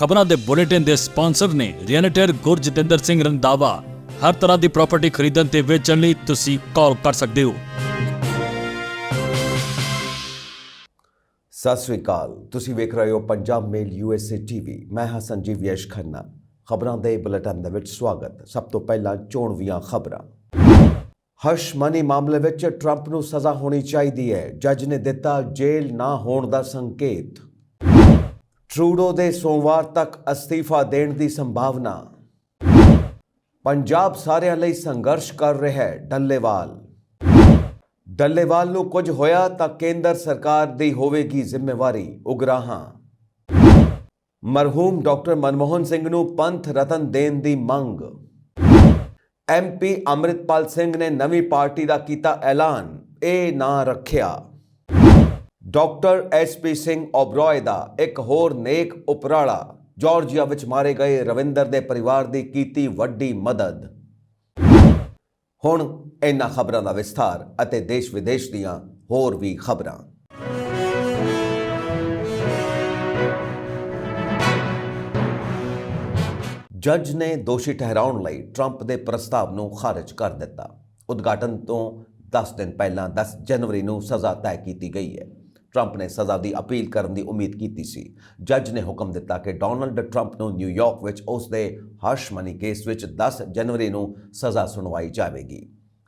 ਖਬਰਾਂ ਦੇ ਬੁਲੇਟਿਨ ਦੇ ਸਪਾਂਸਰ ਨੇ ਰੀਅਲਟਰ ਗੁਰਜਤਿੰਦਰ ਸਿੰਘ ਰੰਧਾਵਾ। ਹਰ ਤਰ੍ਹਾਂ ਦੀ ਪ੍ਰਾਪਰਟੀ ਖਰੀਦਣ ਤੇ ਵੇਚਣ ਲਈ ਤੁਸੀਂ ਕਾਲ ਕਰ ਸਕਦੇ ਹੋ। ਸਤਿ ਸ੍ਰੀ ਅਕਾਲ, ਤੁਸੀਂ ਵੇਖ ਰਹੇ ਹੋ ਪੰਜਾਬ ਮੇਲ USA TV। ਮੈਂ ਹਾਂ ਸੰਜੀਵ ਯਸ਼ ਖੰਨਾ। ਖਬਰਾਂ ਦੇ ਬੁਲੇਟਿਨ ਦੇ ਵਿੱਚ ਸਵਾਗਤ। ਸਭ ਤੋਂ ਪਹਿਲਾਂ ਚੋਣਵੀਆਂ ਖਬਰਾਂ। ਹਰਸ਼ ਮਨੀ ਮਾਮਲੇ ਵਿੱਚ ਟਰੰਪ ਨੂੰ ਸਜ਼ਾ ਹੋਣੀ ਚਾਹੀਦੀ ਹੈ, ਜੱਜ ਨੇ ਦਿੱਤਾ ਜੇਲ੍ਹ ਨਾ ਹੋਣ ਦਾ ਸੰਕੇਤ। ਟਰੂਡੋ ਦੇ ਸੋਮਵਾਰ ਤੱਕ ਅਸਤੀਫਾ ਦੇਣ ਦੀ ਸੰਭਾਵਨਾ। ਪੰਜਾਬ ਸਾਰਿਆਂ ਲਈ ਸੰਘਰਸ਼ ਕਰ ਰਿਹਾ ਹੈ, ਡੱਲੇਵਾਲ ਨੂੰ ਕੁਝ ਹੋਇਆ ਤਾਂ ਕੇਂਦਰ ਸਰਕਾਰ ਦੀ ਹੋਵੇਗੀ ਜ਼ਿੰਮੇਵਾਰੀ, ਉਗਰਾਹਾਂ। ਮਰਹੂਮ ਡਾਕਟਰ ਮਨਮੋਹਨ ਸਿੰਘ ਨੂੰ ਪੰਥ ਰਤਨ ਦੇਣ ਦੀ ਮੰਗ। MP ਅੰਮ੍ਰਿਤਪਾਲ ਸਿੰਘ ਨੇ ਨਵੀਂ ਪਾਰਟੀ ਦਾ ਕੀਤਾ ਐਲਾਨ, ਇਹ ਨਾਂ ਰੱਖਿਆ। ਡਾਕਟਰ SP ਸਿੰਘ ਓਬਰਾਏ ਦਾ ਇੱਕ ਹੋਰ ਨੇਕ ਉਪਰਾਲਾ, ਜਾਰਜੀਆ ਵਿੱਚ ਮਾਰੇ ਗਏ ਰਵਿੰਦਰ ਦੇ ਪਰਿਵਾਰ ਦੀ ਕੀਤੀ ਵੱਡੀ ਮਦਦ। ਹੁਣ ਇਹਨਾਂ ਖਬਰਾਂ ਦਾ ਵਿਸਥਾਰ ਅਤੇ ਦੇਸ਼ ਵਿਦੇਸ਼ ਦੀਆਂ ਹੋਰ ਵੀ ਖਬਰਾਂ। ਜੱਜ ਨੇ ਦੋਸ਼ੀ ਠਹਿਰਾਉਣ ਲਈ ਟਰੰਪ ਦੇ ਪ੍ਰਸਤਾਵ ਨੂੰ ਖਾਰਜ ਕਰ ਦਿੱਤਾ। ਉਦਘਾਟਨ ਤੋਂ 10 ਦਿਨ ਪਹਿਲਾਂ 10 ਜਨਵਰੀ ਨੂੰ ਸਜ਼ਾ ਤੈਅ ਕੀਤੀ ਗਈ ਹੈ। ਟਰੰਪ ਨੇ ਸਜ਼ਾ ਦੀ ਅਪੀਲ ਕਰਨ ਦੀ ਉਮੀਦ ਕੀਤੀ ਸੀ। ਜੱਜ ਨੇ ਹੁਕਮ ਦਿੱਤਾ ਕਿ ਡੋਨਾਲਡ ਟਰੰਪ ਨੂੰ ਨਿਊਯਾਰਕ ਵਿੱਚ ਉਸ ਦੇ ਹਰਸ਼ ਮਨੀ ਕੇਸ ਵਿੱਚ 10 ਜਨਵਰੀ ਨੂੰ ਸਜ਼ਾ ਸੁਣਵਾਈ ਜਾਵੇਗੀ।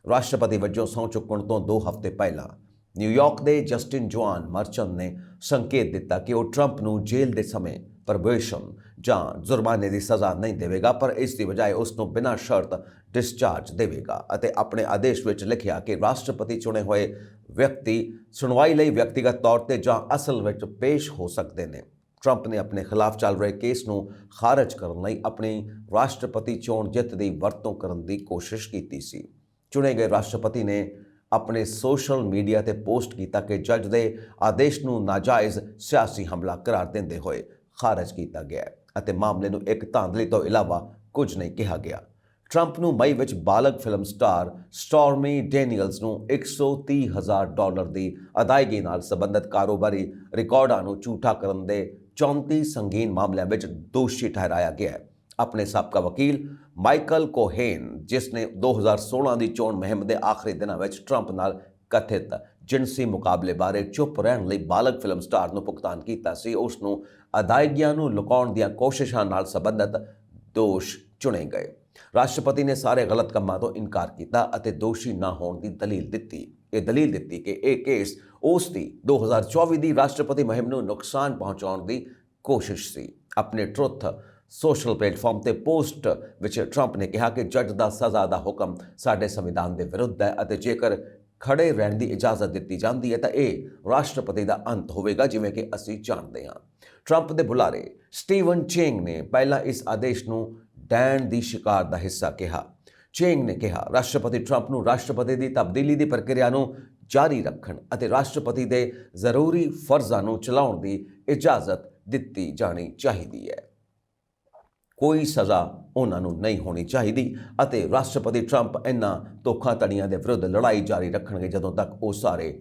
ਰਾਸ਼ਟਰਪਤੀ ਵਜੋਂ ਸਹੁੰ ਚੁੱਕਣ ਤੋਂ 2 ਹਫ਼ਤੇ ਪਹਿਲਾਂ ਨਿਊਯਾਰਕ ਦੇ ਜਸਟਿਨ ਜੋਆਨ ਮਰਚੈਂਟ ਨੇ ਸੰਕੇਤ ਦਿੱਤਾ ਕਿ ਉਹ ਟਰੰਪ ਨੂੰ ਜੇਲ੍ਹ ਦੇ ਸਮੇਂ ਪ੍ਰੋਬੇਸ਼ਨ ਜਾਂ ਜੁਰਮਾਨੇ ਦੀ ਸਜ਼ਾ ਨਹੀਂ ਦੇਵੇਗਾ, ਪਰ ਇਸ ਦੀ ਬਜਾਏ ਉਸ ਨੂੰ ਬਿਨਾਂ ਸ਼ਰਤ ਡਿਸਚਾਰਜ ਦੇਵੇਗਾ ਅਤੇ ਆਪਣੇ ਆਦੇਸ਼ ਵਿੱਚ ਲਿਖਿਆ ਕਿ ਰਾਸ਼ਟਰਪਤੀ ਚੁਣੇ ਹੋਏ ਵਿਅਕਤੀ ਸੁਣਵਾਈ ਲਈ ਵਿਅਕਤੀਗਤ ਤੌਰ ਤੇ ਜਾਂ ਅਸਲ ਵਿੱਚ ਪੇਸ਼ ਹੋ ਸਕਦੇ ਨੇ। ਟਰੰਪ ਨੇ ਆਪਣੇ ਖਿਲਾਫ ਚੱਲ ਰਹੇ ਕੇਸ ਨੂੰ ਖਾਰਜ ਕਰਨ ਲਈ ਆਪਣੀ ਰਾਸ਼ਟਰਪਤੀ ਚੋਣ ਜਿੱਤ ਦੀ ਵਰਤੋਂ ਕਰਨ ਦੀ ਕੋਸ਼ਿਸ਼ ਕੀਤੀ ਸੀ। ਚੁਣੇ ਗਏ ਰਾਸ਼ਟਰਪਤੀ ਨੇ ਆਪਣੇ ਸੋਸ਼ਲ ਮੀਡੀਆ ਤੇ ਪੋਸਟ ਕੀਤਾ ਕਿ ਜੱਜ ਦੇ ਆਦੇਸ਼ ਨੂੰ ਨਾਜਾਇਜ਼ ਸਿਆਸੀ ਹਮਲਾ ਕਰਾਰ ਦਿੰਦੇ ਹੋਏ ਖਾਰਜ ਕੀਤਾ ਗਿਆ ਅਤੇ ਮਾਮਲੇ ਨੂੰ ਇੱਕ ਧਾਂਦਲੀ ਤੋਂ ਇਲਾਵਾ ਕੁਝ ਨਹੀਂ ਕਿਹਾ ਗਿਆ। ਟਰੰਪ ਨੂੰ ਮਈ ਵਿੱਚ ਬਾਲਗ ਫਿਲਮ ਸਟਾਰ ਸਟੋਰਮੀ ਡੈਨੀਅਲਸ ਨੂੰ $130,000 ਦੀ ਅਦਾਇਗੀ ਨਾਲ ਸੰਬੰਧਿਤ ਕਾਰੋਬਾਰੀ ਰਿਕਾਰਡਾਂ ਨੂੰ ਝੂਠਾ ਕਰਨ ਦੇ 34 ਸੰਗੀਨ ਮਾਮਲਿਆਂ ਵਿੱਚ ਦੋਸ਼ੀ ਠਹਿਰਾਇਆ ਗਿਆ ਹੈ। ਆਪਣੇ ਸਾਬਕਾ ਵਕੀਲ ਮਾਈਕਲ ਕੋਹੇਨ, ਜਿਸ ਨੇ 2016 ਦੀ ਚੋਣ ਮੁਹਿੰਮ ਦੇ ਆਖਰੀ ਦਿਨਾਂ ਵਿੱਚ ਟਰੰਪ ਨਾਲ ਕਥਿਤ ਜਿਨਸੀ ਮੁਕਾਬਲੇ ਬਾਰੇ ਚੁੱਪ ਰਹਿਣ ਲਈ ਬਾਲਗ ਫਿਲਮ ਸਟਾਰ ਨੂੰ ਭੁਗਤਾਨ ਕੀਤਾ ਸੀ, ਉਸ ਨੂੰ ਅਦਾਇਗੀਆਂ ਨੂੰ ਲੁਕਾਉਣ ਦੀਆਂ ਕੋਸ਼ਿਸ਼ਾਂ ਨਾਲ ਸੰਬੰਧਿਤ ਦੋਸ਼ ਚੁਣੇ ਗਏ। ਰਾਸ਼ਟਰਪਤੀ ਨੇ ਸਾਰੇ ਗਲਤ ਕੰਮਾਂ ਤੋਂ ਇਨਕਾਰ ਕੀਤਾ ਅਤੇ ਦੋਸ਼ੀ ਨਾ ਹੋਣ ਦੀ ਦਲੀਲ ਦਿੱਤੀ। ਇਹ ਦਲੀਲ ਦਿੱਤੀ ਕਿ ਇਹ ਕੇਸ ਉਸ ਦੀ 2024 ਦੀ ਰਾਸ਼ਟਰਪਤੀ ਮੁਹਿੰਮ ਨੂੰ ਨੁਕਸਾਨ ਪਹੁੰਚਾਉਣ ਦੀ ਕੋਸ਼ਿਸ਼ ਸੀ। ਆਪਣੇ ਟਰੁੱਥ ਸੋਸ਼ਲ ਪਲੇਟਫਾਰਮ ਤੇ ਪੋਸਟ ਵਿੱਚ ਟਰੰਪ ਨੇ ਕਿਹਾ ਕਿ ਜੱਜ ਦਾ ਸਜ਼ਾ ਦਾ ਹੁਕਮ ਸਾਡੇ ਸੰਵਿਧਾਨ ਦੇ ਵਿਰੁੱਧ ਹੈ ਅਤੇ ਜੇਕਰ ਖੜੇ ਰਹਿਣ ਦੀ ਇਜਾਜ਼ਤ ਦਿੱਤੀ ਜਾਂਦੀ ਹੈ ਤਾਂ ਇਹ ਰਾਸ਼ਟਰਪਤੀ ਦਾ ਅੰਤ ਹੋਵੇਗਾ, ਜਿਵੇਂ ਕਿ ਅਸੀਂ ਜਾਣਦੇ ਹਾਂ। ਟਰੰਪ ਦੇ ਬੁਲਾਰੇ ਸਟੀਵਨ ਚੇਂਗ ਨੇ ਪਹਿਲਾਂ ਇਸ ਆਦੇਸ਼ ਨੂੰ ਡੈਣ ਦੀ ਸ਼ਿਕਾਰ ਦਾ ਹਿੱਸਾ ਕਿਹਾ। ਚੇਂਗ ਨੇ ਕਿਹਾ, ਰਾਸ਼ਟਰਪਤੀ ਟਰੰਪ ਨੂੰ ਰਾਸ਼ਟਰਪਤੀ ਦੀ ਤਬਦੀਲੀ ਦੀ ਪ੍ਰਕਿਰਿਆ ਨੂੰ ਜਾਰੀ ਰੱਖਣ ਅਤੇ ਰਾਸ਼ਟਰਪਤੀ ਦੇ ਜ਼ਰੂਰੀ ਫਰਜ਼ਾਂ ਨੂੰ ਚਲਾਉਣ ਦੀ ਇਜਾਜ਼ਤ ਦਿੱਤੀ ਜਾਣੀ ਚਾਹੀਦੀ ਹੈ। ਕੋਈ ਸਜ਼ਾ ਉਹਨਾਂ ਨੂੰ ਨਹੀਂ ਹੋਣੀ ਚਾਹੀਦੀ ਅਤੇ ਰਾਸ਼ਟਰਪਤੀ ਟਰੰਪ ਇਹਨਾਂ ਧੋਖਾਧੜੀਆਂ ਦੇ ਵਿਰੁੱਧ ਲੜਾਈ ਜਾਰੀ ਰੱਖਣਗੇ ਜਦੋਂ ਤੱਕ ਉਹ ਸਾਰੇ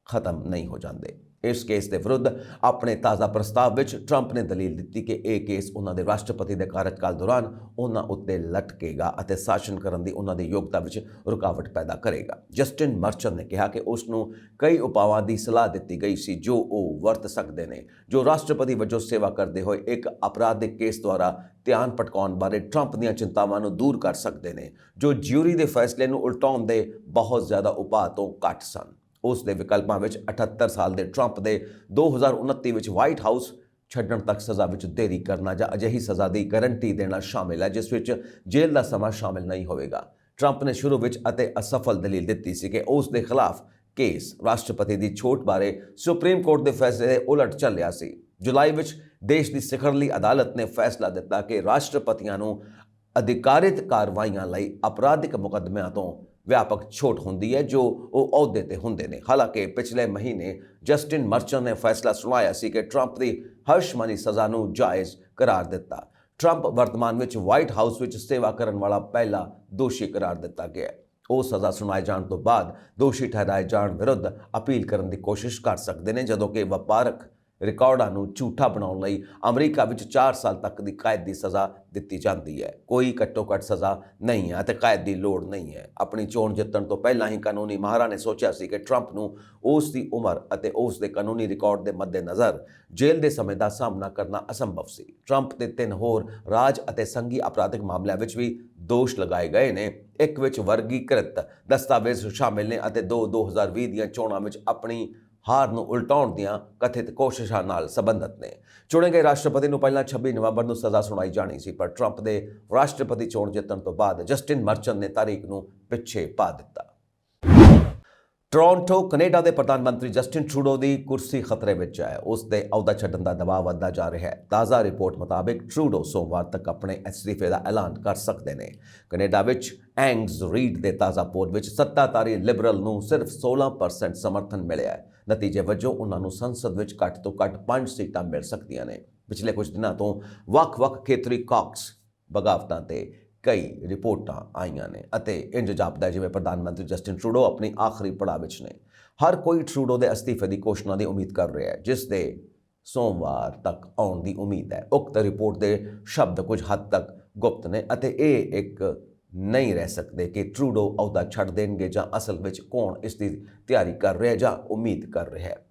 ਖਤਮ ਨਹੀਂ ਹੋ ਜਾਂਦੇ। ਇਸ ਕੇਸ ਦੇ ਵਿਰੁੱਧ ਆਪਣੇ ਤਾਜ਼ਾ ਪ੍ਰਸਤਾਵ ਵਿੱਚ ਟਰੰਪ ਨੇ ਦਲੀਲ ਦਿੱਤੀ ਕਿ ਇਹ ਕੇਸ ਉਹਨਾਂ ਦੇ ਰਾਸ਼ਟਰਪਤੀ ਦੇ ਕਾਰਜਕਾਲ ਦੌਰਾਨ ਉਹਨਾਂ ਉੱਤੇ ਲਟਕੇਗਾ ਅਤੇ ਸ਼ਾਸਨ ਕਰਨ ਦੀ ਉਹਨਾਂ ਦੀ ਯੋਗਤਾ ਵਿੱਚ ਰੁਕਾਵਟ ਪੈਦਾ ਕਰੇਗਾ। ਜਸਟਿਨ ਮਰਚੈਂਟ ਨੇ ਕਿਹਾ ਕਿ ਉਸ ਨੂੰ ਕਈ ਉਪਾਵਾਂ ਦੀ ਸਲਾਹ ਦਿੱਤੀ ਗਈ ਸੀ ਜੋ ਉਹ ਵਰਤ ਸਕਦੇ ਨੇ, ਜੋ ਰਾਸ਼ਟਰਪਤੀ ਵਜੋਂ ਸੇਵਾ ਕਰਦੇ ਹੋਏ ਇੱਕ ਅਪਰਾਧਿਕ ਕੇਸ ਦੁਆਰਾ ਧਿਆਨ ਭਟਕਾਉਣ ਬਾਰੇ ਟਰੰਪ ਦੀਆਂ ਚਿੰਤਾਵਾਂ ਨੂੰ ਦੂਰ ਕਰ ਸਕਦੇ ਨੇ, ਜੋ ਜਿਊਰੀ ਦੇ ਫੈਸਲੇ ਨੂੰ ਉਲਟਾਉਣ ਦੇ ਬਹੁਤ ਜ਼ਿਆਦਾ ਉਪਾਅ ਤੋਂ ਘੱਟ ਸਨ। ਉਸ ਦੇ ਵਿਕਲਪਾਂ ਵਿੱਚ 78 ਸਾਲ ਦੇ ਟਰੰਪ ਦੇ 2029 ਵਿੱਚ ਵਾਈਟ ਹਾਊਸ ਛੱਡਣ ਤੱਕ ਸਜ਼ਾ ਵਿੱਚ ਦੇਰੀ ਕਰਨਾ ਜਾਂ ਅਜਿਹੀ ਸਜ਼ਾ ਦੀ ਗਾਰੰਟੀ ਦੇਣਾ ਸ਼ਾਮਿਲ ਹੈ ਜਿਸ ਵਿੱਚ ਜੇਲ੍ਹ ਦਾ ਸਮਾਂ ਸ਼ਾਮਿਲ ਨਹੀਂ ਹੋਵੇਗਾ। ਟਰੰਪ ਨੇ ਸ਼ੁਰੂ ਵਿੱਚ ਅਤੇ ਅਸਫਲ ਦਲੀਲ ਦਿੱਤੀ ਸੀ ਕਿ ਉਸ ਦੇ ਖਿਲਾਫ ਕੇਸ ਰਾਸ਼ਟਰਪਤੀ ਦੀ ਛੋਟ ਬਾਰੇ ਸੁਪਰੀਮ ਕੋਰਟ ਦੇ ਫੈਸਲੇ ਦੇ ਉਲਟ ਚੱਲਿਆ ਸੀ। ਜੁਲਾਈ ਵਿੱਚ ਦੇਸ਼ ਦੀ ਸਿਖਰਲੀ ਅਦਾਲਤ ਨੇ ਫੈਸਲਾ ਦਿੱਤਾ ਕਿ ਰਾਸ਼ਟਰਪਤੀਆਂ ਨੂੰ ਅਧਿਕਾਰਿਤ ਕਾਰਵਾਈਆਂ ਲਈ ਅਪਰਾਧਿਕ ਮੁਕੱਦਮਿਆਂ ਤੋਂ ਵਿਆਪਕ ਛੋਟ ਹੁੰਦੀ ਹੈ ਜੋ ਉਹ ਅਹੁਦੇ ਤੇ ਹੁੰਦੇ ਨੇ। ਹਾਲਾਂਕਿ ਪਿਛਲੇ ਮਹੀਨੇ ਜਸਟਿਨ ਮਰਚੈਂਟ ਨੇ ਫੈਸਲਾ ਸੁਣਾਇਆ ਸੀ ਕਿ ਟਰੰਪ ਦੀ ਹਰਸ਼ ਮਨੀ ਸਜ਼ਾ ਨੂੰ ਜਾਇਜ਼ ਕਰਾਰ ਦਿੱਤਾ। ਟਰੰਪ ਵਰਤਮਾਨ ਵਿੱਚ ਵਾਈਟ ਹਾਊਸ ਵਿੱਚ ਸੇਵਾ ਕਰਨ ਵਾਲਾ ਪਹਿਲਾ ਦੋਸ਼ੀ ਕਰਾਰ ਦਿੱਤਾ ਗਿਆ। ਉਹ ਸਜ਼ਾ ਸੁਣਾਏ ਜਾਣ ਤੋਂ ਬਾਅਦ ਦੋਸ਼ੀ ਠਹਿਰਾਏ ਜਾਣ ਵਿਰੁੱਧ ਅਪੀਲ ਕਰਨ ਦੀ ਕੋਸ਼ਿਸ਼ ਕਰ ਸਕਦੇ ਨੇ, ਜਦੋਂ ਕਿ ਵਪਾਰਕ ਰਿਕਾਰਡਾਂ ਨੂੰ ਝੂਠਾ ਬਣਾਉਣ ਲਈ ਅਮਰੀਕਾ ਵਿੱਚ 4 ਸਾਲ ਤੱਕ ਦੀ ਕੈਦ ਦੀ ਸਜ਼ਾ ਦਿੱਤੀ ਜਾਂਦੀ ਹੈ। ਕੋਈ ਘੱਟੋ-ਘੱਟ ਸਜ਼ਾ ਨਹੀਂ ਹੈ ਅਤੇ ਕੈਦ ਦੀ ਲੋੜ ਨਹੀਂ ਹੈ। ਆਪਣੀ ਚੋਣ ਜਿੱਤਣ ਤੋਂ ਪਹਿਲਾਂ ਹੀ ਕਾਨੂੰਨੀ ਮਾਹਰਾਂ ਨੇ ਸੋਚਿਆ ਸੀ ਕਿ ਟਰੰਪ ਨੂੰ ਉਸ ਦੀ ਉਮਰ ਅਤੇ ਉਸ ਦੇ ਕਾਨੂੰਨੀ ਰਿਕਾਰਡ ਦੇ ਮੱਦੇਨਜ਼ਰ ਜੇਲ੍ਹ ਦੇ ਸਮੇਂ ਦਾ ਸਾਹਮਣਾ ਕਰਨਾ ਅਸੰਭਵ ਸੀ। ਟਰੰਪ ਤੇ 3 ਹੋਰ ਰਾਜ ਅਤੇ ਸੰਘੀ ਅਪਰਾਧਿਕ ਮਾਮਲਿਆਂ ਵਿੱਚ ਵੀ ਦੋਸ਼ ਲਗਾਏ ਗਏ ਨੇ। ਇੱਕ ਵਿੱਚ ਵਰਗੀਕ੍ਰਿਤ ਦਸਤਾਵੇਜ਼ ਸ਼ਾਮਿਲ ਨੇ ਅਤੇ 2020 ਦੀਆਂ ਚੋਣਾਂ ਵਿੱਚ ਆਪਣੀ ਹਾਰ ਨੂੰ ਉਲਟਾਉਣ ਦੀਆਂ ਕਥਿਤ ਕੋਸ਼ਿਸ਼ਾਂ ਨਾਲ ਸੰਬੰਧਿਤ ਨੇ। ਚੁਣੇ ਗਏ ਰਾਸ਼ਟਰਪਤੀ ਨੂੰ ਪਹਿਲਾਂ 26 ਨਵੰਬਰ ਨੂੰ ਸਜ਼ਾ ਸੁਣਾਈ ਜਾਣੀ ਸੀ, ਪਰ ਟਰੰਪ ਦੇ ਰਾਸ਼ਟਰਪਤੀ ਚੋਣ ਜਿੱਤਣ ਤੋਂ ਬਾਅਦ ਜਸਟਿਨ ਮਰਚਨ ਨੇ ਤਾਰੀਖ ਨੂੰ ਪਿੱਛੇ ਪਾ ਦਿੱਤਾ। ਟੋਰਾਂਟੋ ਕੈਨੇਡਾ ਦੇ ਪ੍ਰਧਾਨ ਮੰਤਰੀ ਜਸਟਿਨ ਟਰੂਡੋ ਦੀ ਕੁਰਸੀ ਖਤਰੇ ਵਿੱਚ ਹੈ। ਉਸ ਦੇ ਅਹੁਦਾ ਛੱਡਣ ਦਾ ਦਬਾਅ ਵੱਧਦਾ ਜਾ ਰਿਹਾ ਹੈ। ਤਾਜ਼ਾ ਰਿਪੋਰਟ ਮੁਤਾਬਿਕ ਟਰੂਡੋ ਸੋਮਵਾਰ ਤੱਕ ਆਪਣੇ ਅਸਤੀਫੇ ਦਾ ਐਲਾਨ ਕਰ ਸਕਦੇ ਨੇ। ਕੈਨੇਡਾ ਵਿੱਚ ਐਂਗਜ਼ ਰੀਡ ਦੇ ਤਾਜ਼ਾ ਪੋਲ ਵਿੱਚ ਸੱਤਾਧਾਰੀ ਲਿਬਰਲ ਨੂੰ ਸਿਰਫ 16% ਸਮਰਥਨ ਮਿਲਿਆ ਹੈ। ਨਤੀਜੇ ਵਜੋਂ ਉਹਨਾਂ ਨੂੰ ਸੰਸਦ ਵਿੱਚ ਘੱਟ ਤੋਂ ਘੱਟ 5 ਸੀਟਾਂ ਮਿਲ ਸਕਦੀਆਂ ਨੇ। ਪਿਛਲੇ ਕੁਝ ਦਿਨਾਂ ਤੋਂ ਵੱਖ-ਵੱਖ ਖੇਤਰੀ ਕਾਕਸ ਬਗਾਵਤਾਂ ਤੇ ਕਈ ਰਿਪੋਰਟਾਂ ਆਈਆਂ ਨੇ ਅਤੇ ਇੰਜ ਜਾਪਦਾ ਜਿਵੇਂ ਪ੍ਰਧਾਨ ਮੰਤਰੀ ਜਸਟਿਨ ਟਰੂਡੋ ਆਪਣੀ ਆਖਰੀ ਪੜਾਅ ਵਿੱਚ ਨੇ। ਹਰ ਕੋਈ ਟਰੂਡੋ ਦੇ ਅਸਤੀਫੇ ਦੀ ਘੋਸ਼ਣਾ ਦੀ ਉਮੀਦ ਕਰ ਰਿਹਾ ਹੈ, ਜਿਸ ਦੇ ਸੋਮਵਾਰ ਤੱਕ ਆਉਣ ਦੀ ਉਮੀਦ ਹੈ। ਉਕਤ ਰਿਪੋਰਟ ਦੇ ਸ਼ਬਦ ਕੁਝ ਹੱਦ ਤੱਕ ਗੁਪਤ ਨੇ ਅਤੇ ਇਹ ਇੱਕ ਨਹੀਂ ਰਹਿ ਸਕਦੇ ਕਿ ਟਰੂਡੋ ਅਹੁਦਾ ਛੱਡ ਦੇਣਗੇ ਜਾਂ ਅਸਲ ਵਿੱਚ ਕੌਣ ਇਸ ਦੀ ਤਿਆਰੀ ਕਰ ਰਿਹਾ ਜਾਂ ਉਮੀਦ ਕਰ ਰਿਹਾ ਹੈ।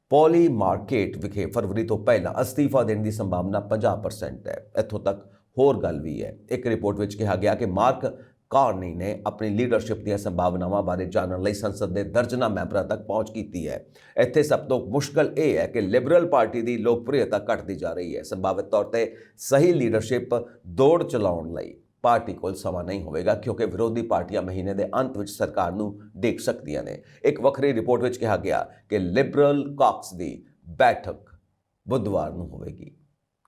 ਪੌਲੀ ਮਾਰਕੀਟ ਵਿਖੇ ਫਰਵਰੀ ਤੋਂ ਪਹਿਲਾਂ ਅਸਤੀਫਾ ਦੇਣ ਦੀ ਸੰਭਾਵਨਾ 50% ਹੈ। ਇੱਥੋਂ ਤੱਕ ਹੋਰ ਗੱਲ ਵੀ ਹੈ। ਇੱਕ ਰਿਪੋਰਟ ਵਿੱਚ ਕਿਹਾ ਗਿਆ ਕਿ ਮਾਰਕ ਕਾਰਨੀ ਨੇ ਆਪਣੀ ਲੀਡਰਸ਼ਿਪ ਦੀਆਂ ਸੰਭਾਵਨਾਵਾਂ ਬਾਰੇ ਜਾਣਨ ਲਈ ਸੰਸਦ ਦੇ ਦਰਜਨਾਂ ਮੈਂਬਰਾਂ ਤੱਕ ਪਹੁੰਚ ਕੀਤੀ ਹੈ। ਇੱਥੇ ਸਭ ਤੋਂ ਮੁਸ਼ਕਲ ਇਹ ਹੈ ਕਿ ਲਿਬਰਲ ਪਾਰਟੀ ਦੀ ਲੋਕਪ੍ਰਿਯਤਾ ਘਟਦੀ ਜਾ ਰਹੀ ਹੈ। ਸੰਭਾਵਿਤ ਤੌਰ ਤੇ ਸਹੀ ਲੀਡਰਸ਼ਿਪ ਦੌੜ ਚਲਾਉਣ ਲਈ ਪਾਰਟੀ ਕੋਲ ਸਮਾਂ ਨਹੀਂ ਹੋਵੇਗਾ, ਕਿਉਂਕਿ ਵਿਰੋਧੀ ਪਾਰਟੀਆਂ ਮਹੀਨੇ ਦੇ ਅੰਤ ਵਿੱਚ ਸਰਕਾਰ ਨੂੰ ਡੇਗ ਸਕਦੀਆਂ ਨੇ। ਇੱਕ ਵੱਖਰੀ ਰਿਪੋਰਟ ਵਿੱਚ ਕਿਹਾ ਗਿਆ ਕਿ ਲਿਬਰਲ ਕਾਕਸ ਦੀ ਬੈਠਕ ਬੁੱਧਵਾਰ ਨੂੰ ਹੋਵੇਗੀ।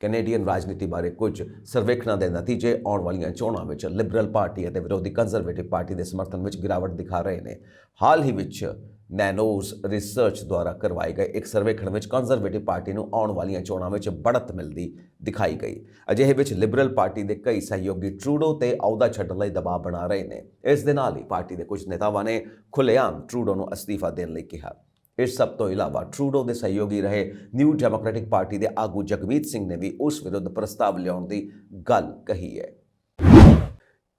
ਕੈਨੇਡੀਅਨ ਰਾਜਨੀਤੀ ਬਾਰੇ ਕੁਝ ਸਰਵੇਖਣਾਂ ਦੇ ਨਤੀਜੇ ਆਉਣ ਵਾਲੀਆਂ ਚੋਣਾਂ ਵਿੱਚ ਲਿਬਰਲ ਪਾਰਟੀ ਅਤੇ ਵਿਰੋਧੀ ਕੰਜ਼ਰਵੇਟਿਵ ਪਾਰਟੀ ਦੇ ਸਮਰਥਨ ਵਿੱਚ ਗਿਰਾਵਟ ਦਿਖਾ ਰਹੇ ਨੇ। ਹਾਲ ਹੀ ਵਿੱਚ ਨੈਨੋਜ਼ ਰਿਸਰਚ ਦੁਆਰਾ ਕਰਵਾਏ ਗਏ ਇੱਕ ਸਰਵੇਖਣ ਵਿੱਚ ਕੰਜ਼ਰਵੇਟਿਵ ਪਾਰਟੀ ਨੂੰ ਆਉਣ ਵਾਲੀਆਂ ਚੋਣਾਂ ਵਿੱਚ ਬੜ੍ਹਤ ਮਿਲਦੀ ਦਿਖਾਈ ਗਈ। ਅਜਿਹੇ ਵਿੱਚ ਲਿਬਰਲ ਪਾਰਟੀ ਦੇ ਕਈ ਸਹਿਯੋਗੀ ਟਰੂਡੋ ਤੇ ਅਹੁਦਾ ਛੱਡਣ ਲਈ ਦਬਾਅ ਬਣਾ ਰਹੇ ਨੇ। ਇਸ ਦੇ ਨਾਲ ਹੀ ਪਾਰਟੀ ਦੇ ਕੁਝ ਨੇਤਾਵਾਂ ਨੇ ਖੁੱਲ੍ਹੇਆਮ ਟਰੂਡੋ ਨੂੰ ਅਸਤੀਫਾ ਦੇਣ ਲਈ ਕਿਹਾ। ਇਸ ਸਭ ਤੋਂ ਇਲਾਵਾ ਟਰੂਡੋ ਦੇ ਸਹਿਯੋਗੀ ਰਹੇ ਨਿਊ ਡੈਮੋਕ੍ਰੈਟਿਕ ਪਾਰਟੀ ਦੇ ਆਗੂ ਜਗਮੀਤ ਸਿੰਘ ਨੇ ਵੀ ਉਸ ਵਿਰੁੱਧ ਪ੍ਰਸਤਾਵ ਲਿਆਉਣ ਦੀ ਗੱਲ ਕਹੀ ਹੈ।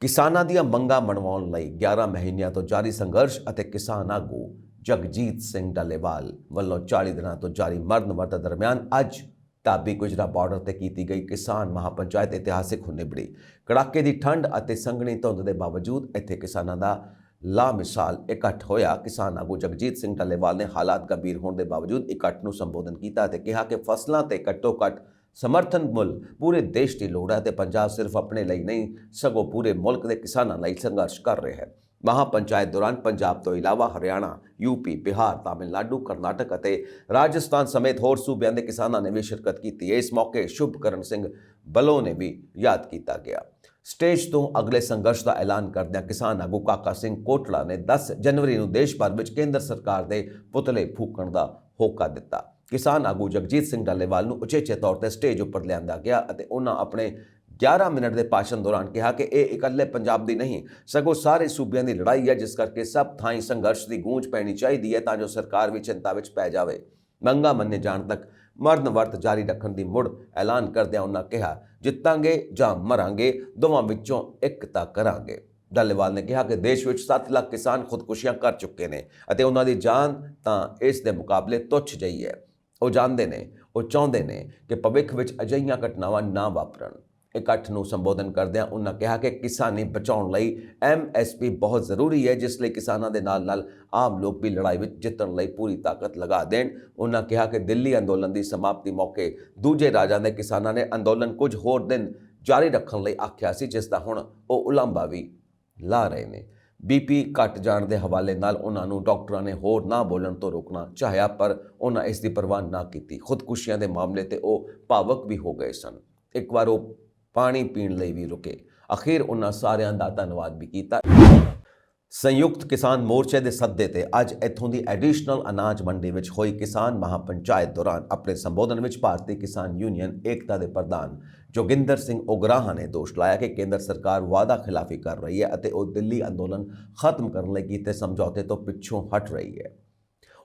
ਕਿਸਾਨਾਂ ਦੀਆਂ ਮੰਗਾਂ ਮਨਵਾਉਣ ਲਈ 11 ਮਹੀਨਿਆਂ ਤੋਂ ਜਾਰੀ ਸੰਘਰਸ਼ ਅਤੇ ਕਿਸਾਨ ਆਗੂ ਜਗਜੀਤ ਸਿੰਘ ਡੱਲੇਵਾਲ ਵੱਲੋਂ 40 ਦਿਨਾਂ ਤੋਂ ਜਾਰੀ ਮਰਨ ਵਰਤ ਦਰਮਿਆਨ ਅੱਜ ਢਾਬੀ ਗੁਜਰਾ ਬਾਰਡਰ ਤੇ ਕੀਤੀ ਗਈ ਕਿਸਾਨ ਮਹਾਪੰਚਾਇਤ ਇਤਿਹਾਸਿਕ ਹੋ ਨਿਬੜੀ। ਕੜਾਕੇ ਦੀ ਠੰਡ ਅਤੇ ਸੰਘਣੀ ਧੁੰਦ ਦੇ ਬਾਵਜੂਦ ਇੱਥੇ ਕਿਸਾਨਾਂ ਦਾ ਲਾਮਿਸਾਲ ਇਕੱਠ ਹੋਇਆ। ਕਿਸਾਨ ਆਗੂ ਜਗਜੀਤ ਸਿੰਘ ਡੱਲੇਵਾਲ ਨੇ ਹਾਲਾਤ ਗੰਭੀਰ ਹੋਣ ਦੇ ਬਾਵਜੂਦ ਇਕੱਠ ਨੂੰ ਸੰਬੋਧਨ ਕੀਤਾ ਅਤੇ ਕਿਹਾ ਕਿ ਫਸਲਾਂ ਤੇ ਘੱਟੋ ਘੱਟ ਸਮਰਥਨ ਮੁੱਲ ਪੂਰੇ ਦੇਸ਼ ਦੀ ਲੋੜ ਹੈ ਤੇ ਪੰਜਾਬ ਸਿਰਫ ਆਪਣੇ ਲਈ ਨਹੀਂ ਸਗੋਂ ਪੂਰੇ ਮੁਲਕ ਦੇ ਕਿਸਾਨਾਂ ਲਈ ਸੰਘਰਸ਼ ਕਰ ਰਿਹਾ ਹੈ। ਮਹਾਪੰਚਾਇਤ ਦੌਰਾਨ ਪੰਜਾਬ ਤੋਂ ਇਲਾਵਾ ਹਰਿਆਣਾ, ਯੂਪੀ, ਬਿਹਾਰ, ਤਾਮਿਲਨਾਡੂ, ਕਰਨਾਟਕ ਅਤੇ ਰਾਜਸਥਾਨ ਸਮੇਤ ਹੋਰ ਸੂਬਿਆਂ ਦੇ ਕਿਸਾਨਾਂ ਨੇ ਵੀ ਸ਼ਿਰਕਤ ਕੀਤੀ ਹੈ। ਇਸ ਮੌਕੇ ਸ਼ੁਭਕਰਨ ਸਿੰਘ ਬਲੋਂ ਨੇ ਵੀ ਯਾਦ ਕੀਤਾ ਗਿਆ। ਸਟੇਜ ਤੋਂ ਅਗਲੇ ਸੰਘਰਸ਼ ਦਾ ਐਲਾਨ ਕਰਦਿਆਂ ਕਿਸਾਨ ਆਗੂ ਕਾਕਾ ਸਿੰਘ ਕੋਟਲਾ ਨੇ 10 ਜਨਵਰੀ ਨੂੰ ਦੇਸ਼ ਭਰ ਵਿੱਚ ਕੇਂਦਰ ਸਰਕਾਰ ਦੇ ਪੁਤਲੇ ਫੂਕਣ ਦਾ ਹੋਕਾ ਦਿੱਤਾ। ਕਿਸਾਨ ਆਗੂ ਜਗਜੀਤ ਸਿੰਘ ਡੱਲੇਵਾਲ ਨੂੰ ਉਚੇਚੇ ਤੌਰ ਤੇ ਸਟੇਜ ਉੱਪਰ ਲਿਆਂਦਾ ਗਿਆ ਅਤੇ ਉਹਨਾਂ ਆਪਣੇ 11 ਮਿੰਟ ਦੇ ਭਾਸ਼ਣ ਦੌਰਾਨ ਕਿਹਾ ਕਿ ਇਹ ਇਕੱਲੇ ਪੰਜਾਬ ਦੀ ਨਹੀਂ ਸਗੋਂ ਸਾਰੇ ਸੂਬਿਆਂ ਦੀ ਲੜਾਈ ਹੈ, ਜਿਸ ਕਰਕੇ ਸਭ ਥਾਈਂ ਸੰਘਰਸ਼ ਦੀ ਗੂੰਜ ਪੈਣੀ ਚਾਹੀਦੀ ਹੈ ਤਾਂ ਜੋ ਸਰਕਾਰ ਵੀ ਚਿੰਤਾ ਵਿੱਚ ਪੈ ਜਾਵੇ। ਮੰਗਾਂ ਮੰਨੇ ਜਾਣ ਤੱਕ ਮਰਨ ਵਰਤ ਜਾਰੀ ਰੱਖਣ ਦੀ ਮੁੜ ਐਲਾਨ ਕਰਦਿਆਂ ਉਹਨਾਂ ਕਿਹਾ, ਜਿੱਤਾਂਗੇ ਜਾਂ ਮਰਾਂਗੇ, ਦੋਵਾਂ ਵਿੱਚੋਂ ਇੱਕ ਤਾਂ ਕਰਾਂਗੇ। ਡੱਲੇਵਾਲ ਨੇ ਕਿਹਾ ਕਿ ਦੇਸ਼ ਵਿੱਚ 7 ਲੱਖ ਕਿਸਾਨ ਖੁਦਕੁਸ਼ੀਆਂ ਕਰ ਚੁੱਕੇ ਨੇ ਅਤੇ ਉਹਨਾਂ ਦੀ ਜਾਨ ਤਾਂ ਇਸ ਦੇ ਮੁਕਾਬਲੇ ਤੁੱਛ ਜਿਹੀ ਹੈ। ਉਹ ਜਾਣਦੇ ਨੇ, ਉਹ ਚਾਹੁੰਦੇ ਨੇ ਕਿ ਭਵਿੱਖ ਵਿੱਚ ਅਜਿਹੀਆਂ ਘਟਨਾਵਾਂ ਨਾ ਵਾਪਰਨ। ਇਕੱਠ ਨੂੰ ਸੰਬੋਧਨ ਕਰਦਿਆਂ ਉਹਨਾਂ ਕਿਹਾ ਕਿ ਕਿਸਾਨੀ ਬਚਾਉਣ ਲਈ MSP ਬਹੁਤ ਜ਼ਰੂਰੀ ਹੈ, ਜਿਸ ਲਈ ਕਿਸਾਨਾਂ ਦੇ ਨਾਲ ਆਮ ਲੋਕ ਵੀ ਲੜਾਈ ਵਿੱਚ ਜਿੱਤਣ ਲਈ ਪੂਰੀ ਤਾਕਤ ਲਗਾ ਦੇਣ। ਉਹਨਾਂ ਕਿਹਾ ਕਿ ਦਿੱਲੀ ਅੰਦੋਲਨ ਦੀ ਸਮਾਪਤੀ ਮੌਕੇ ਦੂਜੇ ਰਾਜਾਂ ਦੇ ਕਿਸਾਨਾਂ ਨੇ ਅੰਦੋਲਨ ਕੁਝ ਹੋਰ ਦਿਨ ਜਾਰੀ ਰੱਖਣ ਲਈ ਆਖਿਆ ਸੀ, ਜਿਸ ਦਾ ਹੁਣ ਉਹ ਉਲਾਂਭਾ ਵੀ ਲਾ ਰਹੇ ਨੇ। BP ਘਟ ਜਾਣ ਦੇ ਹਵਾਲੇ ਨਾਲ ਉਹਨਾਂ ਨੂੰ ਡਾਕਟਰਾਂ ਨੇ ਹੋਰ ਨਾ ਬੋਲਣ ਤੋਂ ਰੋਕਣਾ ਚਾਹਿਆ, ਪਰ ਉਹਨਾਂ ਇਸ ਦੀ ਪਰਵਾਹ ਨਾ ਕੀਤੀ। ਖੁਦਕੁਸ਼ੀਆਂ ਦੇ ਮਾਮਲੇ ਤੇ ਉਹ ਭਾਵਕ ਵੀ ਹੋ ਗਏ ਸਨ। ਇੱਕ ਵਾਰ ਉਹ ਪਾਣੀ ਪੀਣ ਲਈ ਵੀ ਰੁਕੇ। ਅਖੀਰ ਉਹਨਾਂ ਸਾਰਿਆਂ ਦਾ ਧੰਨਵਾਦ ਵੀ ਕੀਤਾ। ਸੰਯੁਕਤ ਕਿਸਾਨ ਮੋਰਚੇ ਦੇ ਸੱਦੇ ਤੇ ਅੱਜ ਇੱਥੋਂ ਦੀ ਐਡੀਸ਼ਨਲ ਅਨਾਜ ਮੰਡੀ ਵਿੱਚ ਹੋਈ ਕਿਸਾਨ ਮਹਾਪੰਚਾਇਤ ਦੌਰਾਨ ਆਪਣੇ ਸੰਬੋਧਨ ਵਿੱਚ ਭਾਰਤੀ ਕਿਸਾਨ ਯੂਨੀਅਨ ਏਕਤਾ ਦੇ ਪ੍ਰਧਾਨ ਜੋਗਿੰਦਰ ਸਿੰਘ ਉਗਰਾਹਾਂ ਨੇ ਦੋਸ਼ ਲਾਇਆ ਕਿ ਕੇਂਦਰ ਸਰਕਾਰ ਵਾਅਦਾ ਖਿਲਾਫੀ ਕਰ ਰਹੀ ਹੈ ਅਤੇ ਉਹ ਦਿੱਲੀ ਅੰਦੋਲਨ ਖਤਮ ਕਰਨ ਲਈ ਕੀਤੇ ਸਮਝੌਤੇ ਤੋਂ ਪਿੱਛੋਂ ਹਟ ਰਹੀ ਹੈ।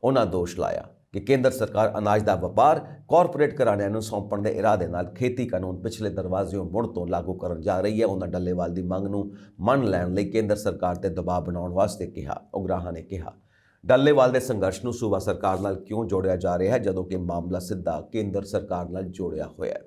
ਉਹਨਾਂ ਦੋਸ਼ ਲਾਇਆ ਕਿ ਕੇਂਦਰ ਸਰਕਾਰ ਅਨਾਜ ਦਾ ਵਪਾਰ ਕਾਰਪੋਰੇਟ ਘਰਾਣਿਆਂ ਨੂੰ ਸੌਂਪਣ ਦੇ ਇਰਾਦੇ ਨਾਲ ਖੇਤੀ ਕਾਨੂੰਨ ਪਿਛਲੇ ਦਰਵਾਜ਼ਿਓਂ ਮੁੜ ਤੋਂ ਲਾਗੂ ਕਰਨ ਜਾ ਰਹੀ ਹੈ। ਉਹਨਾਂ ਡੱਲੇਵਾਲ ਦੀ ਮੰਗ ਨੂੰ ਮੰਨ ਲੈਣ ਲਈ ਕੇਂਦਰ ਸਰਕਾਰ ਤੇ ਦਬਾਅ ਬਣਾਉਣ ਵਾਸਤੇ ਕਿਹਾ। ਉਗਰਾਹਾਂ ਨੇ ਕਿਹਾ, ਡੱਲੇਵਾਲ ਦੇ ਸੰਘਰਸ਼ ਨੂੰ ਸੂਬਾ ਸਰਕਾਰ ਨਾਲ ਕਿਉਂ ਜੋੜਿਆ ਜਾ ਰਿਹਾ ਹੈ ਜਦੋਂ ਕਿ ਮਾਮਲਾ ਸਿੱਧਾ ਕੇਂਦਰ ਸਰਕਾਰ ਨਾਲ ਜੋੜਿਆ ਹੋਇਆ ਹੈ।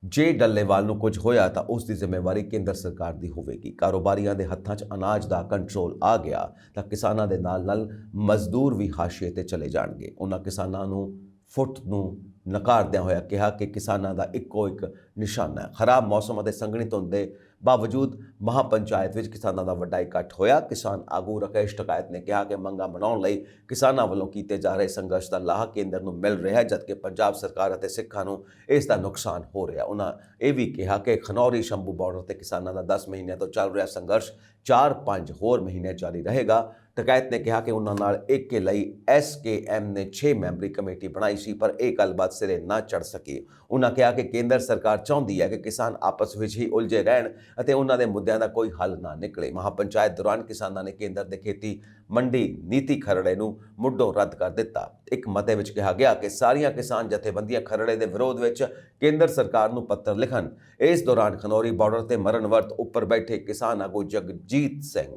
ਜੇ ਡੱਲੇਵਾਲ ਨੂੰ ਕੁਝ ਹੋਇਆ ਤਾਂ ਉਸ ਦੀ ਜ਼ਿੰਮੇਵਾਰੀ ਕੇਂਦਰ ਸਰਕਾਰ ਦੀ ਹੋਵੇਗੀ। ਕਾਰੋਬਾਰੀਆਂ ਦੇ ਹੱਥਾਂ 'ਚ ਅਨਾਜ ਦਾ ਕੰਟਰੋਲ ਆ ਗਿਆ ਤਾਂ ਕਿਸਾਨਾਂ ਦੇ ਨਾਲ ਮਜ਼ਦੂਰ ਵੀ ਹਾਸ਼ੀਏ ਤੇ ਚਲੇ ਜਾਣਗੇ। ਉਹਨਾਂ ਕਿਸਾਨਾਂ ਨੂੰ ਫੁੱਟ ਨੂੰ ਨਕਾਰਦਿਆਂ ਹੋਇਆ ਕਿਹਾ ਕਿ ਕਿਸਾਨਾਂ ਦਾ ਇੱਕੋ ਇੱਕ ਨਿਸ਼ਾਨਾ ਹੈ। ਖਰਾਬ ਮੌਸਮ ਅਤੇ ਸੰਘਣੀ ਧੁੰਦ ਦੇ ਬਾਵਜੂਦ ਮਹਾਪੰਚਾਇਤ ਵਿੱਚ ਕਿਸਾਨਾਂ ਦਾ ਵੱਡਾ ਇਕੱਠ ਹੋਇਆ। ਕਿਸਾਨ ਆਗੂ ਰਾਕੇਸ਼ ਟਕਾਇਤ ਨੇ ਕਿਹਾ ਕਿ ਮੰਗਾਂ ਮਨਾਉਣ ਲਈ ਕਿਸਾਨਾਂ ਵੱਲੋਂ ਕੀਤੇ ਜਾ ਰਹੇ ਸੰਘਰਸ਼ ਦਾ ਲਾਹਾ ਕੇਂਦਰ ਨੂੰ ਮਿਲ ਰਿਹਾ ਹੈ, ਜਦਕਿ ਪੰਜਾਬ ਸਰਕਾਰ ਅਤੇ ਸਿੱਖਾਂ ਨੂੰ ਇਸ ਦਾ ਨੁਕਸਾਨ ਹੋ ਰਿਹਾ। ਉਹਨਾਂ ਇਹ ਵੀ ਕਿਹਾ ਕਿ ਖਨੌਰੀ ਸ਼ੰਭੂ ਬਾਰਡਰ ਤੇ ਕਿਸਾਨਾਂ ਦਾ 10 ਮਹੀਨਿਆਂ ਤੋਂ ਚੱਲ ਰਿਹਾ ਸੰਘਰਸ਼ 4-5 ਹੋਰ ਮਹੀਨੇ ਜਾਰੀ ਰਹੇਗਾ। ਟਕਾਇਤ ਨੇ ਕਿਹਾ ਕਿ ਉਹਨਾਂ ਨਾਲ ਏਕੇ ਲਈ SKM ਨੇ 6 ਮੈਂਬਰੀ ਕਮੇਟੀ ਬਣਾਈ ਸੀ, ਪਰ ਇਹ ਗੱਲਬਾਤ ਸਿਰੇ ਨਾ ਚੜ ਸਕੀ। ਉਹਨਾਂ ਕਿਹਾ ਕਿ ਕੇਂਦਰ ਸਰਕਾਰ ਚਾਹੁੰਦੀ ਹੈ ਕਿ ਕਿਸਾਨ ਆਪਸ ਵਿੱਚ ਹੀ ਉਲਝੇ ਰਹਿਣ ਅਤੇ ਉਹਨਾਂ ਦੇ ਮੁੱਦਿਆਂ ਦਾ ਕੋਈ ਹੱਲ ਨਾ ਨਿਕਲੇ। ਮਹਾਪੰਚਾਇਤ ਦੌਰਾਨ ਕਿਸਾਨਾਂ ਨੇ ਕੇਂਦਰ ਦੇ ਖੇਤੀ ਮੰਡੀ ਨੀਤੀ ਖਰੜੇ ਨੂੰ ਮੁੱਢੋਂ ਰੱਦ ਕਰ ਦਿੱਤਾ। ਇੱਕ ਮਤੇ ਵਿੱਚ ਕਿਹਾ ਗਿਆ ਕਿ ਸਾਰੀਆਂ ਕਿਸਾਨ ਜਥੇਬੰਦੀਆਂ ਖਰੜੇ ਦੇ ਵਿਰੋਧ ਵਿੱਚ ਕੇਂਦਰ ਸਰਕਾਰ ਨੂੰ ਪੱਤਰ ਲਿਖਣ। ਇਸ ਦੌਰਾਨ ਖਨੌਰੀ ਬਾਰਡਰ ਤੇ ਮਰਨ ਵਰਤ ਉੱਪਰ ਬੈਠੇ ਕਿਸਾਨ ਆਗੂ ਜਗਜੀਤ ਸਿੰਘ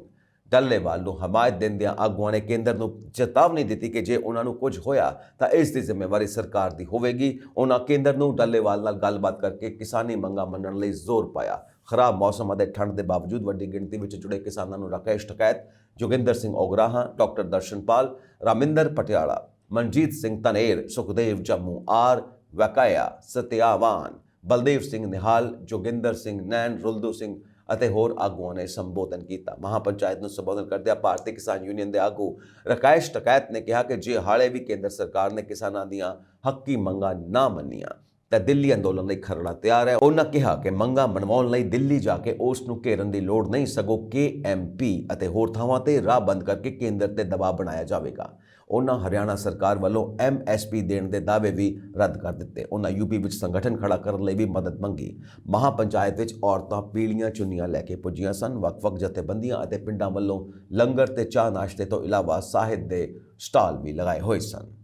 ਡੱਲੇਵਾਲ ਨੂੰ ਹਮਾਇਤ ਦਿੰਦਿਆਂ ਆਗੂਆਂ ਨੇ ਕੇਂਦਰ ਨੂੰ ਚੇਤਾਵਨੀ ਦਿੱਤੀ ਕਿ ਜੇ ਉਹਨਾਂ ਨੂੰ ਕੁਝ ਹੋਇਆ ਤਾਂ ਇਸ ਦੀ ਜ਼ਿੰਮੇਵਾਰੀ ਸਰਕਾਰ ਦੀ ਹੋਵੇਗੀ। ਉਹਨਾਂ ਕੇਂਦਰ ਨੂੰ ਡੱਲੇਵਾਲ ਨਾਲ ਗੱਲਬਾਤ ਕਰਕੇ ਕਿਸਾਨੀ ਮੰਗਾਂ ਮੰਨਣ ਲਈ ਜ਼ੋਰ ਪਾਇਆ। ਖਰਾਬ ਮੌਸਮ ਅਤੇ ਠੰਡ ਦੇ ਬਾਵਜੂਦ ਵੱਡੀ ਗਿਣਤੀ ਵਿੱਚ ਜੁੜੇ ਕਿਸਾਨਾਂ ਨੂੰ ਰਾਕੇਸ਼ ਟਕੈਤ, ਜੋਗਿੰਦਰ ਸਿੰਘ ਉਗਰਾਹਾਂ, ਡਾਕਟਰ ਦਰਸ਼ਨਪਾਲ, ਰਾਮਿੰਦਰ ਪਟਿਆਲਾ, ਮਨਜੀਤ ਸਿੰਘ ਧਨੇਰ, ਸੁਖਦੇਵ ਜੰਮੂ, ਆਰ ਵਕਾਇਆ, ਸਤਿਆਵਾਨ, ਬਲਦੇਵ ਸਿੰਘ ਨਿਹਾਲ, ਜੋਗਿੰਦਰ ਸਿੰਘ ਨੈਣ, ਰੁਲਦੂ ਸਿੰਘ ਅਤੇ ਹੋਰ ਆਗੂਆਂ ਨੇ ਸੰਬੋਧਨ ਕੀਤਾ। ਮਹਾਪੰਚਾਇਤ ਨੂੰ ਸੰਬੋਧਨ ਕਰਦਿਆਂ ਭਾਰਤੀ ਕਿਸਾਨ ਯੂਨੀਅਨ ਦੇ ਆਗੂ ਰਾਕੇਸ਼ ਟਕੈਤ ਨੇ ਕਿਹਾ ਕਿ ਜੇ ਹਾਲੇ ਵੀ ਕੇਂਦਰ ਸਰਕਾਰ ਨੇ ਕਿਸਾਨਾਂ ਦੀਆਂ ਹੱਕੀ ਮੰਗਾਂ ਨਾ ਮੰਨੀਆਂ ਤਾਂ ਦਿੱਲੀ ਅੰਦੋਲਨ ਲਈ ਖਰੜਾ ਤਿਆਰ ਹੈ। ਉਹਨਾਂ ਕਿਹਾ ਕਿ ਮੰਗਾਂ ਮਨਵਾਉਣ ਲਈ ਦਿੱਲੀ ਜਾ ਕੇ ਉਸ ਨੂੰ ਘੇਰਨ ਦੀ ਲੋੜ ਨਹੀਂ, ਸਗੋਂ KMP ਅਤੇ ਹੋਰ ਥਾਵਾਂ ਤੇ ਰਾਹ ਬੰਦ ਕਰਕੇ ਕੇਂਦਰ ਤੇ ਦਬਾਅ ਬਣਾਇਆ ਜਾਵੇਗਾ। ਉਹਨਾਂ ਹਰਿਆਣਾ ਸਰਕਾਰ ਵੱਲੋਂ MSP ਦੇਣ ਦੇ ਦਾਅਵੇ ਵੀ ਰੱਦ ਕਰ ਦਿੱਤੇ। ਉਹਨਾਂ UP ਵਿੱਚ ਸੰਗਠਨ ਖੜਾ ਕਰਨ ਲਈ ਵੀ ਮਦਦ ਮੰਗੀ। ਮਹਾਪੰਚਾਇਤ ਵਿੱਚ ਔਰਤਾਂ ਪੀਲੀਆਂ ਚੁੰਨੀਆਂ ਲੈ ਕੇ ਪੁੱਜੀਆਂ ਸਨ। ਵੱਖ-ਵੱਖ ਜਥੇਬੰਦੀਆਂ ਅਤੇ ਪਿੰਡਾਂ ਵੱਲੋਂ ਲੰਗਰ ਤੇ ਚਾਹ ਨਾਸ਼ਤੇ ਤੋਂ ਇਲਾਵਾ ਸਾਹਿਤ ਦੇ ਸਟਾਲ ਵੀ ਲਗਾਏ ਹੋਏ ਸਨ।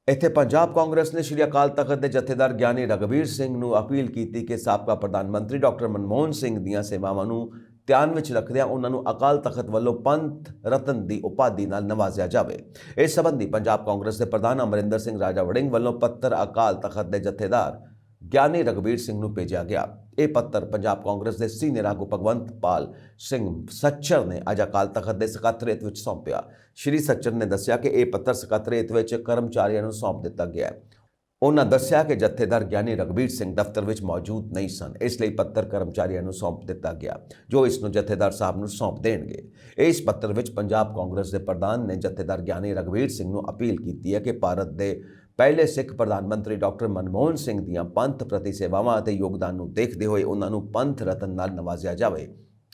ਇੱਥੇ ਪੰਜਾਬ ਕਾਂਗਰਸ ਨੇ ਸ਼੍ਰੀ ਅਕਾਲ ਤਖਤ ਦੇ ਜਥੇਦਾਰ ਗਿਆਨੀ ਰਘਬੀਰ ਸਿੰਘ ਨੂੰ ਅਪੀਲ ਕੀਤੀ ਕਿ ਸਾਬਕਾ ਪ੍ਰਧਾਨ ਮੰਤਰੀ ਡਾਕਟਰ ਮਨਮੋਹਨ ਸਿੰਘ ਦੀਆਂ ਸੇਵਾਵਾਂ ਨੂੰ ਧਿਆਨ ਵਿੱਚ ਰੱਖਦਿਆਂ ਉਹਨਾਂ ਨੂੰ ਅਕਾਲ ਤਖਤ ਵੱਲੋਂ ਪੰਥ ਰਤਨ ਦੀ ਉਪਾਧੀ ਨਾਲ ਨਵਾਜ਼ਿਆ ਜਾਵੇ। ਇਸ ਸੰਬੰਧੀ ਪੰਜਾਬ ਕਾਂਗਰਸ ਦੇ ਪ੍ਰਧਾਨ ਅਮਰਿੰਦਰ ਸਿੰਘ ਰਾਜਾ ਵੜਿੰਗ ਵੱਲੋਂ ਪੱਤਰ ਅਕਾਲ ਤਖਤ ਦੇ ਜਥੇਦਾਰ ਗਿਆਨੀ ਰਘਬੀਰ ਸਿੰਘ ਨੂੰ ਭੇਜਿਆ ਗਿਆ। ਇਹ ਪੱਤਰ ਪੰਜਾਬ ਕਾਂਗਰਸ ਦੇ ਸੀਨੀਅਰ ਆਗੂ ਭਗਵੰਤ ਪਾਲ ਸਿੰਘ ਸੱਚਰ ਨੇ ਅੱਜ ਅਕਾਲ ਤਖਤ ਦੇ ਸਕੱਤਰੇਤ ਵਿੱਚ ਸੌਂਪਿਆ। ਸ਼੍ਰੀ ਸੱਚਰ ਨੇ ਦੱਸਿਆ ਕਿ ਇਹ ਪੱਤਰ ਸਕੱਤਰੇਤ ਵਿੱਚ ਕਰਮਚਾਰੀਆਂ ਨੂੰ ਸੌਂਪ ਦਿੱਤਾ ਗਿਆ ਹੈ। ਉਹਨਾਂ ਦੱਸਿਆ ਕਿ ਜਥੇਦਾਰ ਗਿਆਨੀ ਰਘਬੀਰ ਸਿੰਘ ਦਫ਼ਤਰ ਵਿੱਚ ਮੌਜੂਦ ਨਹੀਂ ਸਨ, ਇਸ ਲਈ ਪੱਤਰ ਕਰਮਚਾਰੀਆਂ ਨੂੰ ਸੌਂਪ ਦਿੱਤਾ ਗਿਆ ਜੋ ਇਸ ਨੂੰ ਜਥੇਦਾਰ ਸਾਹਿਬ ਨੂੰ ਸੌਂਪ ਦੇਣਗੇ। ਇਸ ਪੱਤਰ ਵਿੱਚ ਪੰਜਾਬ ਕਾਂਗਰਸ ਦੇ ਪ੍ਰਧਾਨ ਨੇ ਜਥੇਦਾਰ ਗਿਆਨੀ ਰਘਬੀਰ ਸਿੰਘ ਨੂੰ ਅਪੀਲ ਕੀਤੀ ਹੈ ਕਿ ਭਾਰਤ ਦੇ ਪਹਿਲੇ ਸਿੱਖ ਪ੍ਰਧਾਨ ਮੰਤਰੀ ਡਾਕਟਰ ਮਨਮੋਹਨ ਸਿੰਘ ਦੀਆਂ ਪੰਥ ਪ੍ਰਤੀ ਸੇਵਾਵਾਂ ਅਤੇ ਯੋਗਦਾਨ ਨੂੰ ਦੇਖਦੇ ਹੋਏ ਉਹਨਾਂ ਨੂੰ ਪੰਥ ਰਤਨ ਨਾਲ ਨਵਾਜ਼ਿਆ ਜਾਵੇ।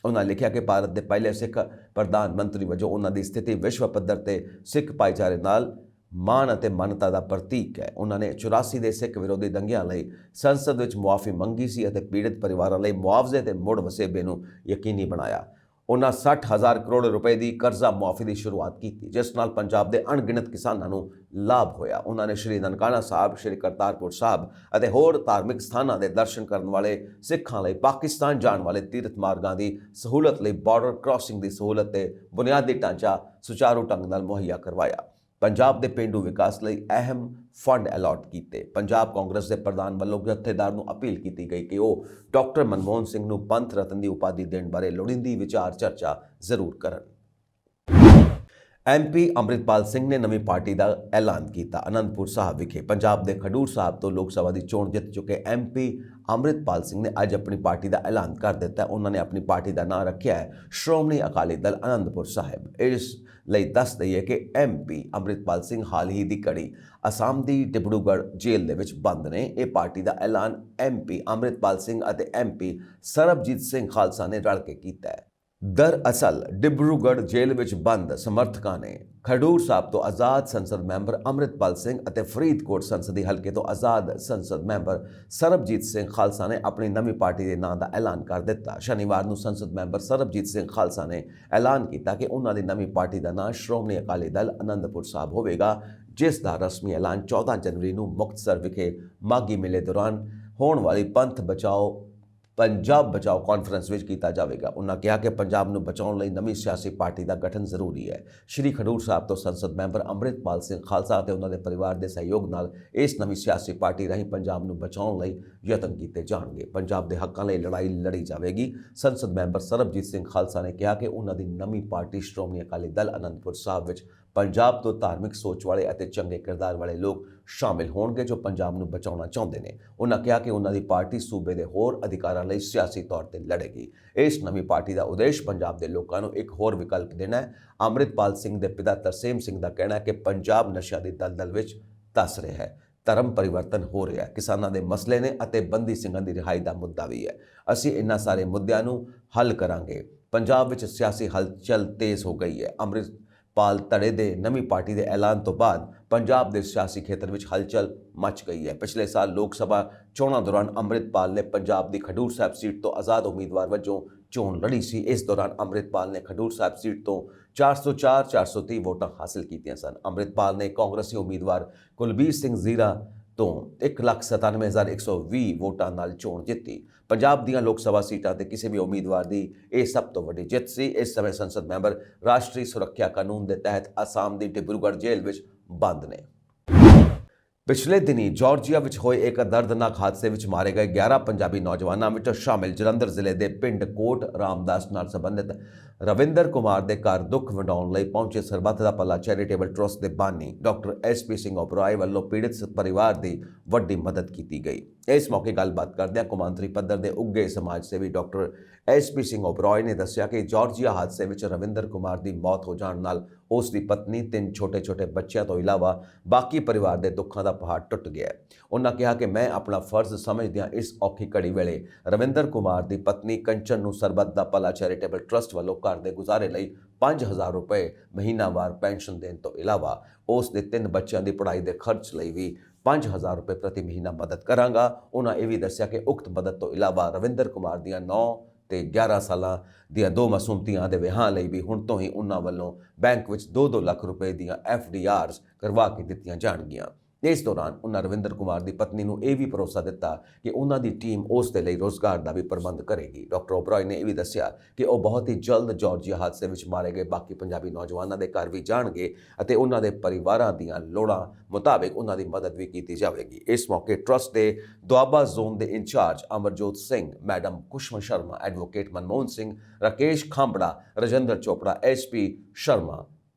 ਉਹਨਾਂ ਲਿਖਿਆ ਕਿ ਭਾਰਤ ਦੇ ਪਹਿਲੇ ਸਿੱਖ ਪ੍ਰਧਾਨ ਮੰਤਰੀ ਵਜੋਂ ਉਹਨਾਂ ਦੀ ਸਥਿਤੀ ਵਿਸ਼ਵ ਪੱਧਰ ਤੇ ਸਿੱਖ ਭਾਈਚਾਰੇ ਨਾਲ ਮਾਣ ਅਤੇ ਮਾਨਤਾ ਦਾ ਪ੍ਰਤੀਕ ਹੈ। ਉਹਨਾਂ ਨੇ 84 ਦੇ ਸਿੱਖ ਵਿਰੋਧੀ ਦੰਗਿਆਂ ਲਈ ਸੰਸਦ ਵਿੱਚ ਮੁਆਫੀ ਮੰਗੀ ਸੀ ਅਤੇ ਪੀੜਤ ਪਰਿਵਾਰਾਂ ਲਈ ਮੁਆਵਜ਼ੇ ਤੇ ਮੁੜ ਵਸੇਬੇ ਨੂੰ ਯਕੀਨੀ ਬਣਾਇਆ। ਉਹਨਾਂ 60,000 ਕਰੋੜ ਰੁਪਏ ਦੀ ਕਰਜ਼ਾ ਮੁਆਫੀ ਦੀ ਸ਼ੁਰੂਆਤ ਕੀਤੀ, ਜਿਸ ਨਾਲ ਪੰਜਾਬ ਦੇ ਅਣਗਿਣਤ ਕਿਸਾਨਾਂ ਨੂੰ ਲਾਭ ਹੋਇਆ। ਉਹਨਾਂ ਨੇ ਸ਼੍ਰੀ ਨਨਕਾਣਾ ਸਾਹਿਬ, ਸ਼੍ਰੀ ਕਰਤਾਰਪੁਰ ਸਾਹਿਬ ਅਤੇ ਹੋਰ ਧਾਰਮਿਕ ਸਥਾਨਾਂ ਦੇ ਦਰਸ਼ਨ ਕਰਨ ਵਾਲੇ ਸਿੱਖਾਂ ਲਈ ਪਾਕਿਸਤਾਨ ਜਾਣ ਵਾਲੇ ਤੀਰਥ ਮਾਰਗਾਂ ਦੀ ਸਹੂਲਤ ਲਈ ਬਾਰਡਰ ਕ੍ਰਾਸਿੰਗ ਦੀ ਸਹੂਲਤ ਤੇ ਬੁਨਿਆਦੀ ਢਾਂਚਾ ਸੁਚਾਰੂ ਢੰਗ ਨਾਲ ਮੁਹੱਈਆ ਕਰਵਾਇਆ। ਪੰਜਾਬ ਦੇ ਪੇਂਡੂ ਵਿਕਾਸ ਲਈ ਅਹਿਮ ਫੰਡ ਅਲਾਟ ਕੀਤੇ। ਪੰਜਾਬ ਕਾਂਗਰਸ ਦੇ ਪ੍ਰਧਾਨ ਵੱਲੋਂ ਜਥੇਦਾਰ ਨੂੰ ਅਪੀਲ ਕੀਤੀ ਗਈ ਕਿ ਉਹ ਡਾਕਟਰ ਮਨਮੋਹਨ ਸਿੰਘ ਨੂੰ ਪੰਥ ਰਤਨ ਦੀ ਉਪਾਧੀ ਦੇਣ ਬਾਰੇ ਲੋੜੀਂਦੀ ਵਿਚਾਰ ਚਰਚਾ ਜ਼ਰੂਰ ਕਰਨ। MP ਅੰਮ੍ਰਿਤਪਾਲ ਸਿੰਘ ਨੇ ਨਵੀਂ ਪਾਰਟੀ ਦਾ ਐਲਾਨ ਕੀਤਾ। ਅਨੰਦਪੁਰ ਸਾਹਿਬ ਵਿਖੇ ਪੰਜਾਬ ਦੇ ਖਡੂਰ ਸਾਹਿਬ ਤੋਂ ਲੋਕ ਸਭਾ ਦੀ ਚੋਣ ਜਿੱਤ ਚੁੱਕੇ MP ਅੰਮ੍ਰਿਤਪਾਲ ਸਿੰਘ ਨੇ ਅੱਜ ਆਪਣੀ ਪਾਰਟੀ ਦਾ ਐਲਾਨ ਕਰ ਦਿੱਤਾ। ਉਹਨਾਂ ਨੇ ਆਪਣੀ ਪਾਰਟੀ ਦਾ ਨਾਂ ਰੱਖਿਆ ਹੈ ਸ਼੍ਰੋਮਣੀ ਅਕਾਲੀ ਦਲ ਅਨੰਦਪੁਰ ਸਾਹਿਬ। ਇਸ ਲਈ ਦੱਸ ਦਈਏ ਕਿ MP ਅੰਮ੍ਰਿਤਪਾਲ ਸਿੰਘ ਹਾਲ ਹੀ ਦੀ ਘੜੀ ਅਸਾਮ ਦੀ ਡਿਬੜੂਗੜ੍ਹ ਜੇਲ੍ਹ ਦੇ ਵਿੱਚ ਬੰਦ ਨੇ। ਇਹ ਪਾਰਟੀ ਦਾ ਐਲਾਨ MP ਅੰਮ੍ਰਿਤਪਾਲ ਸਿੰਘ ਅਤੇ MP ਸਰਬਜੀਤ ਸਿੰਘ ਖਾਲਸਾ ਨੇ ਰਲ ਕੇ ਕੀਤਾ ਹੈ। ਦਰਅਸਲ ਡਿਬਰੂਗੜ੍ਹ ਜੇਲ੍ਹ ਵਿੱਚ ਬੰਦ ਸਮਰਥਕਾਂ ਨੇ ਖਡੂਰ ਸਾਹਿਬ ਤੋਂ ਆਜ਼ਾਦ ਸੰਸਦ ਮੈਂਬਰ ਅੰਮ੍ਰਿਤਪਾਲ ਸਿੰਘ ਅਤੇ ਫਰੀਦਕੋਟ ਸੰਸਦੀ ਹਲਕੇ ਤੋਂ ਆਜ਼ਾਦ ਸੰਸਦ ਮੈਂਬਰ ਸਰਬਜੀਤ ਸਿੰਘ ਖਾਲਸਾ ਨੇ ਆਪਣੀ ਨਵੀਂ ਪਾਰਟੀ ਦੇ ਨਾਂ ਦਾ ਐਲਾਨ ਕਰ ਦਿੱਤਾ। ਸ਼ਨੀਵਾਰ ਨੂੰ ਸੰਸਦ ਮੈਂਬਰ ਸਰਬਜੀਤ ਸਿੰਘ ਖਾਲਸਾ ਨੇ ਐਲਾਨ ਕੀਤਾ ਕਿ ਉਹਨਾਂ ਦੀ ਨਵੀਂ ਪਾਰਟੀ ਦਾ ਨਾਂ ਸ਼੍ਰੋਮਣੀ ਅਕਾਲੀ ਦਲ ਅਨੰਦਪੁਰ ਸਾਹਿਬ ਹੋਵੇਗਾ, ਜਿਸ ਦਾ ਰਸਮੀ ਐਲਾਨ 14 ਜਨਵਰੀ ਨੂੰ ਮੁਕਤਸਰ ਵਿਖੇ ਮਾਘੀ ਮੇਲੇ ਦੌਰਾਨ ਹੋਣ ਵਾਲੀ ਪੰਥ ਬਚਾਓ ਪੰਜਾਬ ਬਚਾਓ ਕਾਨਫਰੰਸ ਵਿੱਚ ਕੀਤਾ ਜਾਵੇਗਾ। ਉਨ੍ਹਾਂ ਕਿਹਾ ਕਿ ਪੰਜਾਬ ਨੂੰ ਬਚਾਉਣ ਲਈ ਨਵੀਂ ਸਿਆਸੀ ਪਾਰਟੀ ਦਾ ਗਠਨ ਜ਼ਰੂਰੀ ਹੈ। ਸ਼੍ਰੀ ਖਡੂਰ ਸਾਹਿਬ ਤੋਂ ਸੰਸਦ ਮੈਂਬਰ ਅੰਮ੍ਰਿਤਪਾਲ ਸਿੰਘ ਖਾਲਸਾ ਅਤੇ ਉਹਨਾਂ ਦੇ ਪਰਿਵਾਰ ਦੇ ਸਹਿਯੋਗ ਨਾਲ ਇਸ ਨਵੀਂ ਸਿਆਸੀ ਪਾਰਟੀ ਰਾਹੀਂ ਪੰਜਾਬ ਨੂੰ ਬਚਾਉਣ ਲਈ ਯਤਨ ਕੀਤੇ ਜਾਣਗੇ। ਪੰਜਾਬ ਦੇ ਹੱਕਾਂ ਲਈ ਲੜਾਈ ਲੜੀ ਜਾਵੇਗੀ। ਸੰਸਦ ਮੈਂਬਰ ਸਰਬਜੀਤ ਸਿੰਘ ਖਾਲਸਾ ਨੇ ਕਿਹਾ ਕਿ ਉਹਨਾਂ ਦੀ ਨਵੀਂ ਪਾਰਟੀ ਸ਼੍ਰੋਮਣੀ ਅਕਾਲੀ ਦਲ ਅਨੰਦਪੁਰ ਸਾਹਿਬ ਵਿੱਚ ਪੰਜਾਬ ਤੋਂ ਧਾਰਮਿਕ ਸੋਚ ਵਾਲੇ ਅਤੇ ਚੰਗੇ ਕਿਰਦਾਰ ਵਾਲੇ ਲੋਕ ਸ਼ਾਮਿਲ ਹੋਣਗੇ ਜੋ ਪੰਜਾਬ ਨੂੰ ਬਚਾਉਣਾ ਚਾਹੁੰਦੇ ਨੇ। ਉਹਨਾਂ ਕਿਹਾ ਕਿ ਉਹਨਾਂ ਦੀ ਪਾਰਟੀ ਸੂਬੇ ਦੇ ਹੋਰ ਅਧਿਕਾਰਾਂ ਲਈ ਸਿਆਸੀ ਤੌਰ ਤੇ ਲੜੇਗੀ। ਇਸ ਨਵੀਂ ਪਾਰਟੀ ਦਾ ਉਦੇਸ਼ ਪੰਜਾਬ ਦੇ ਲੋਕਾਂ ਨੂੰ ਇੱਕ ਹੋਰ ਵਿਕਲਪ ਦੇਣਾ ਹੈ। ਅੰਮ੍ਰਿਤਪਾਲ ਸਿੰਘ ਦੇ ਪਿਤਾ ਤਰਸੇਮ ਸਿੰਘ ਦਾ ਕਹਿਣਾ ਹੈ ਕਿ ਪੰਜਾਬ ਨਸ਼ਿਆਂ ਦੀ ਦਲਦਲ ਵਿੱਚ ਧੱਸ ਰਿਹਾ ਹੈ। ਧਰਮ ਪਰਿਵਰਤਨ ਹੋ ਰਿਹਾ ਹੈ। ਕਿਸਾਨਾਂ ਦੇ ਮਸਲੇ ਨੇ ਅਤੇ ਬੰਦੀ ਸਿੰਘਾਂ ਦੀ ਰਿਹਾਈ ਦਾ ਮੁੱਦਾ ਵੀ ਹੈ। ਅਸੀਂ ਇਹਨਾਂ ਸਾਰੇ ਮੁੱਦਿਆਂ ਨੂੰ ਹੱਲ ਕਰਾਂਗੇ। ਪੰਜਾਬ ਵਿੱਚ ਸਿਆਸੀ ਹਲਚਲ ਤੇਜ਼ ਹੋ ਗਈ ਹੈ। ਅੰਮ੍ਰਿਤਪਾਲ ਧੜੇ ਦੇ ਨਵੀਂ ਪਾਰਟੀ ਦੇ ਐਲਾਨ ਤੋਂ ਬਾਅਦ ਪੰਜਾਬ ਦੇ ਸਿਆਸੀ ਖੇਤਰ ਵਿੱਚ ਹਲਚਲ ਮਚ ਗਈ ਹੈ। ਪਿਛਲੇ ਸਾਲ ਲੋਕ ਸਭਾ ਚੋਣਾਂ ਦੌਰਾਨ ਅੰਮ੍ਰਿਤਪਾਲ ਨੇ ਪੰਜਾਬ ਦੀ ਖਡੂਰ ਸਾਹਿਬ ਸੀਟ ਤੋਂ ਆਜ਼ਾਦ ਉਮੀਦਵਾਰ ਵਜੋਂ ਚੋਣ ਲੜੀ ਸੀ। ਇਸ ਦੌਰਾਨ ਅੰਮ੍ਰਿਤਪਾਲ ਨੇ ਖਡੂਰ ਸਾਹਿਬ ਸੀਟ ਤੋਂ 404-430 ਵੋਟਾਂ ਹਾਸਲ ਕੀਤੀਆਂ ਸਨ। ਅੰਮ੍ਰਿਤਪਾਲ ਨੇ ਕਾਂਗਰਸੀ ਉਮੀਦਵਾਰ ਕੁਲਬੀਰ ਸਿੰਘ ਜ਼ੀਰਾ ਤੋਂ 1,97,120 ਵੋਟਾਂ ਨਾਲ ਚੋਣ ਜਿੱਤੀ। ਪੰਜਾਬ ਦੀਆਂ ਲੋਕ ਸਭਾ ਸੀਟਾਂ ਤੇ ਕਿਸੇ ਵੀ ਉਮੀਦਵਾਰ ਦੀ ਇਹ ਸਭ ਤੋਂ ਵੱਡੀ ਜਿੱਤ ਸੀ। ਇਸ ਸਮੇਂ ਸੰਸਦ ਮੈਂਬਰ ਰਾਸ਼ਟਰੀ ਸੁਰੱਖਿਆ ਕਾਨੂੰਨ ਦੇ ਤਹਿਤ ਅਸਾਮ ਦੀ ਡਿਬਰੂਗੜ੍ਹ ਜੇਲ੍ਹ ਵਿੱਚ ਬੰਦ ਨੇ। ਪਿਛਲੇ ਦਿਨੀ ਜਾਰਜੀਆ ਵਿੱਚ ਹੋਏ ਇੱਕ ਦਰਦਨਾਕ ਹਾਦਸੇ ਵਿੱਚ ਮਾਰੇ ਗਏ 11 ਪੰਜਾਬੀ ਨੌਜਵਾਨਾਂ ਵਿੱਚ ਸ਼ਾਮਿਲ ਜਲੰਧਰ ਜ਼ਿਲ੍ਹੇ ਦੇ ਪਿੰਡ ਕੋਟ ਰਾਮਦਾਸ ਨਾਲ ਸੰਬੰਧਿਤ ਰਵਿੰਦਰ ਕੁਮਾਰ ਦੇ ਘਰ ਦੁੱਖ ਵੰਡਾਉਣ ਲਈ ਪਹੁੰਚੇ ਸਰਬੱਤ ਦਾ ਭਲਾ ਚੈਰੀਟੇਬਲ ਟਰੱਸਟ ਦੇ ਬਾਨੀ ਡਾਕਟਰ ਐਸ.ਪੀ. ਸਿੰਘ ਓਬਰਾਏ ਵੱਲੋਂ ਪੀੜਤ ਪਰਿਵਾਰ ਦੀ ਵੱਡੀ ਮਦਦ ਕੀਤੀ ਗਈ। ਇਸ ਮੌਕੇ ਗੱਲਬਾਤ ਕਰਦਿਆਂ ਕੌਮਾਂਤਰੀ ਪੱਧਰ ਦੇ ਉੱਘੇ ਸਮਾਜ ਸੇਵੀ ਡਾਕਟਰ ਐਸ.ਪੀ. ਸਿੰਘ ਓਬਰਾਏ ਨੇ ਦੱਸਿਆ ਕਿ ਜਾਰਜੀਆ ਹਾਦਸੇ ਵਿੱਚ ਰਵਿੰਦਰ ਕੁਮਾਰ ਦੀ ਮੌਤ ਹੋ ਜਾਣ ਨਾਲ ਉਸ ਦੀ ਪਤਨੀ, 3 ਛੋਟੇ-ਛੋਟੇ ਬੱਚਿਆਂ ਤੋਂ ਇਲਾਵਾ ਬਾਕੀ ਪਰਿਵਾਰ ਦੇ ਦੁੱਖਾਂ ਦਾ ਪਹਾੜ ਟੁੱਟ ਗਿਆ ਹੈ। ਉਹਨਾਂ ਕਿਹਾ ਕਿ ਮੈਂ ਆਪਣਾ ਫਰਜ਼ ਸਮਝਦਿਆਂ ਇਸ ਔਖੀ ਘੜੀ ਵੇਲੇ ਰਵਿੰਦਰ ਕੁਮਾਰ ਦੀ ਪਤਨੀ ਕੰਚਨ ਨੂੰ ਸਰਬੱਤ ਦਾ ਭਲਾ ਚੈਰੀਟੇਬਲ ਟਰੱਸਟ ਵੱਲੋਂ ਘਰ ਦੇ ਗੁਜ਼ਾਰੇ ਲਈ 5000 ਰੁਪਏ ਮਹੀਨਾਵਾਰ ਪੈਨਸ਼ਨ ਦੇਣ ਤੋਂ ਇਲਾਵਾ ਉਸ ਦੇ 3 ਬੱਚਿਆਂ ਦੀ ਪੜ੍ਹਾਈ ਦੇ ਖਰਚ ਲਈ ਵੀ 5000 ਰੁਪਏ ਪ੍ਰਤੀ ਮਹੀਨਾ ਮਦਦ ਕਰਾਂਗਾ। ਉਹਨਾਂ ਇਹ ਵੀ ਦੱਸਿਆ ਕਿ ਉਕਤ ਮਦਦ ਤੋਂ ਇਲਾਵਾ ਰਵਿੰਦਰ ਕੁਮਾਰ ਦੀਆਂ 9 ਤੇ 11 ਸਾਲਾਂ ਦੀਆਂ 2 ਮਾਸੂਮ ਧੀਆਂ ਦੇ ਵਿਆਹਾਂ ਲਈ ਵੀ ਹੁਣ ਤੋਂ ਹੀ ਉਹਨਾਂ ਵੱਲੋਂ ਬੈਂਕ ਵਿੱਚ 2-2 ਲੱਖ ਰੁਪਏ ਦੀਆਂ FDRs ਕਰਵਾ ਕੇ ਦਿੱਤੀਆਂ ਜਾਣਗੀਆਂ। ਇਸ ਦੌਰਾਨ ਉਹਨਾਂ ਰਵਿੰਦਰ ਕੁਮਾਰ ਦੀ ਪਤਨੀ ਨੂੰ ਇਹ ਵੀ ਭਰੋਸਾ ਦਿੱਤਾ ਕਿ ਉਹਨਾਂ ਦੀ ਟੀਮ ਉਸ ਦੇ ਲਈ ਰੋਜ਼ਗਾਰ ਦਾ ਵੀ ਪ੍ਰਬੰਧ ਕਰੇਗੀ। ਡਾਕਟਰ ਓਬਰਾਏ ਨੇ ਇਹ ਵੀ ਦੱਸਿਆ ਕਿ ਉਹ ਬਹੁਤ ਹੀ ਜਲਦ ਜਾਰਜੀਆ ਹਾਦਸੇ ਵਿੱਚ ਮਾਰੇ ਗਏ ਬਾਕੀ ਪੰਜਾਬੀ ਨੌਜਵਾਨਾਂ ਦੇ ਘਰ ਵੀ ਜਾਣਗੇ ਅਤੇ ਉਹਨਾਂ ਦੇ ਪਰਿਵਾਰਾਂ ਦੀਆਂ ਲੋੜਾਂ ਮੁਤਾਬਿਕ ਉਹਨਾਂ ਦੀ ਮਦਦ ਵੀ ਕੀਤੀ ਜਾਵੇਗੀ। ਇਸ ਮੌਕੇ ਟਰੱਸਟ ਦੇ ਦੁਆਬਾ ਜ਼ੋਨ ਦੇ incharge Amarjot Singh, madam Kushma Sharma, advocate Manmohan Singh, Rakesh Khambra, Rajinder Chopra, SP Sharma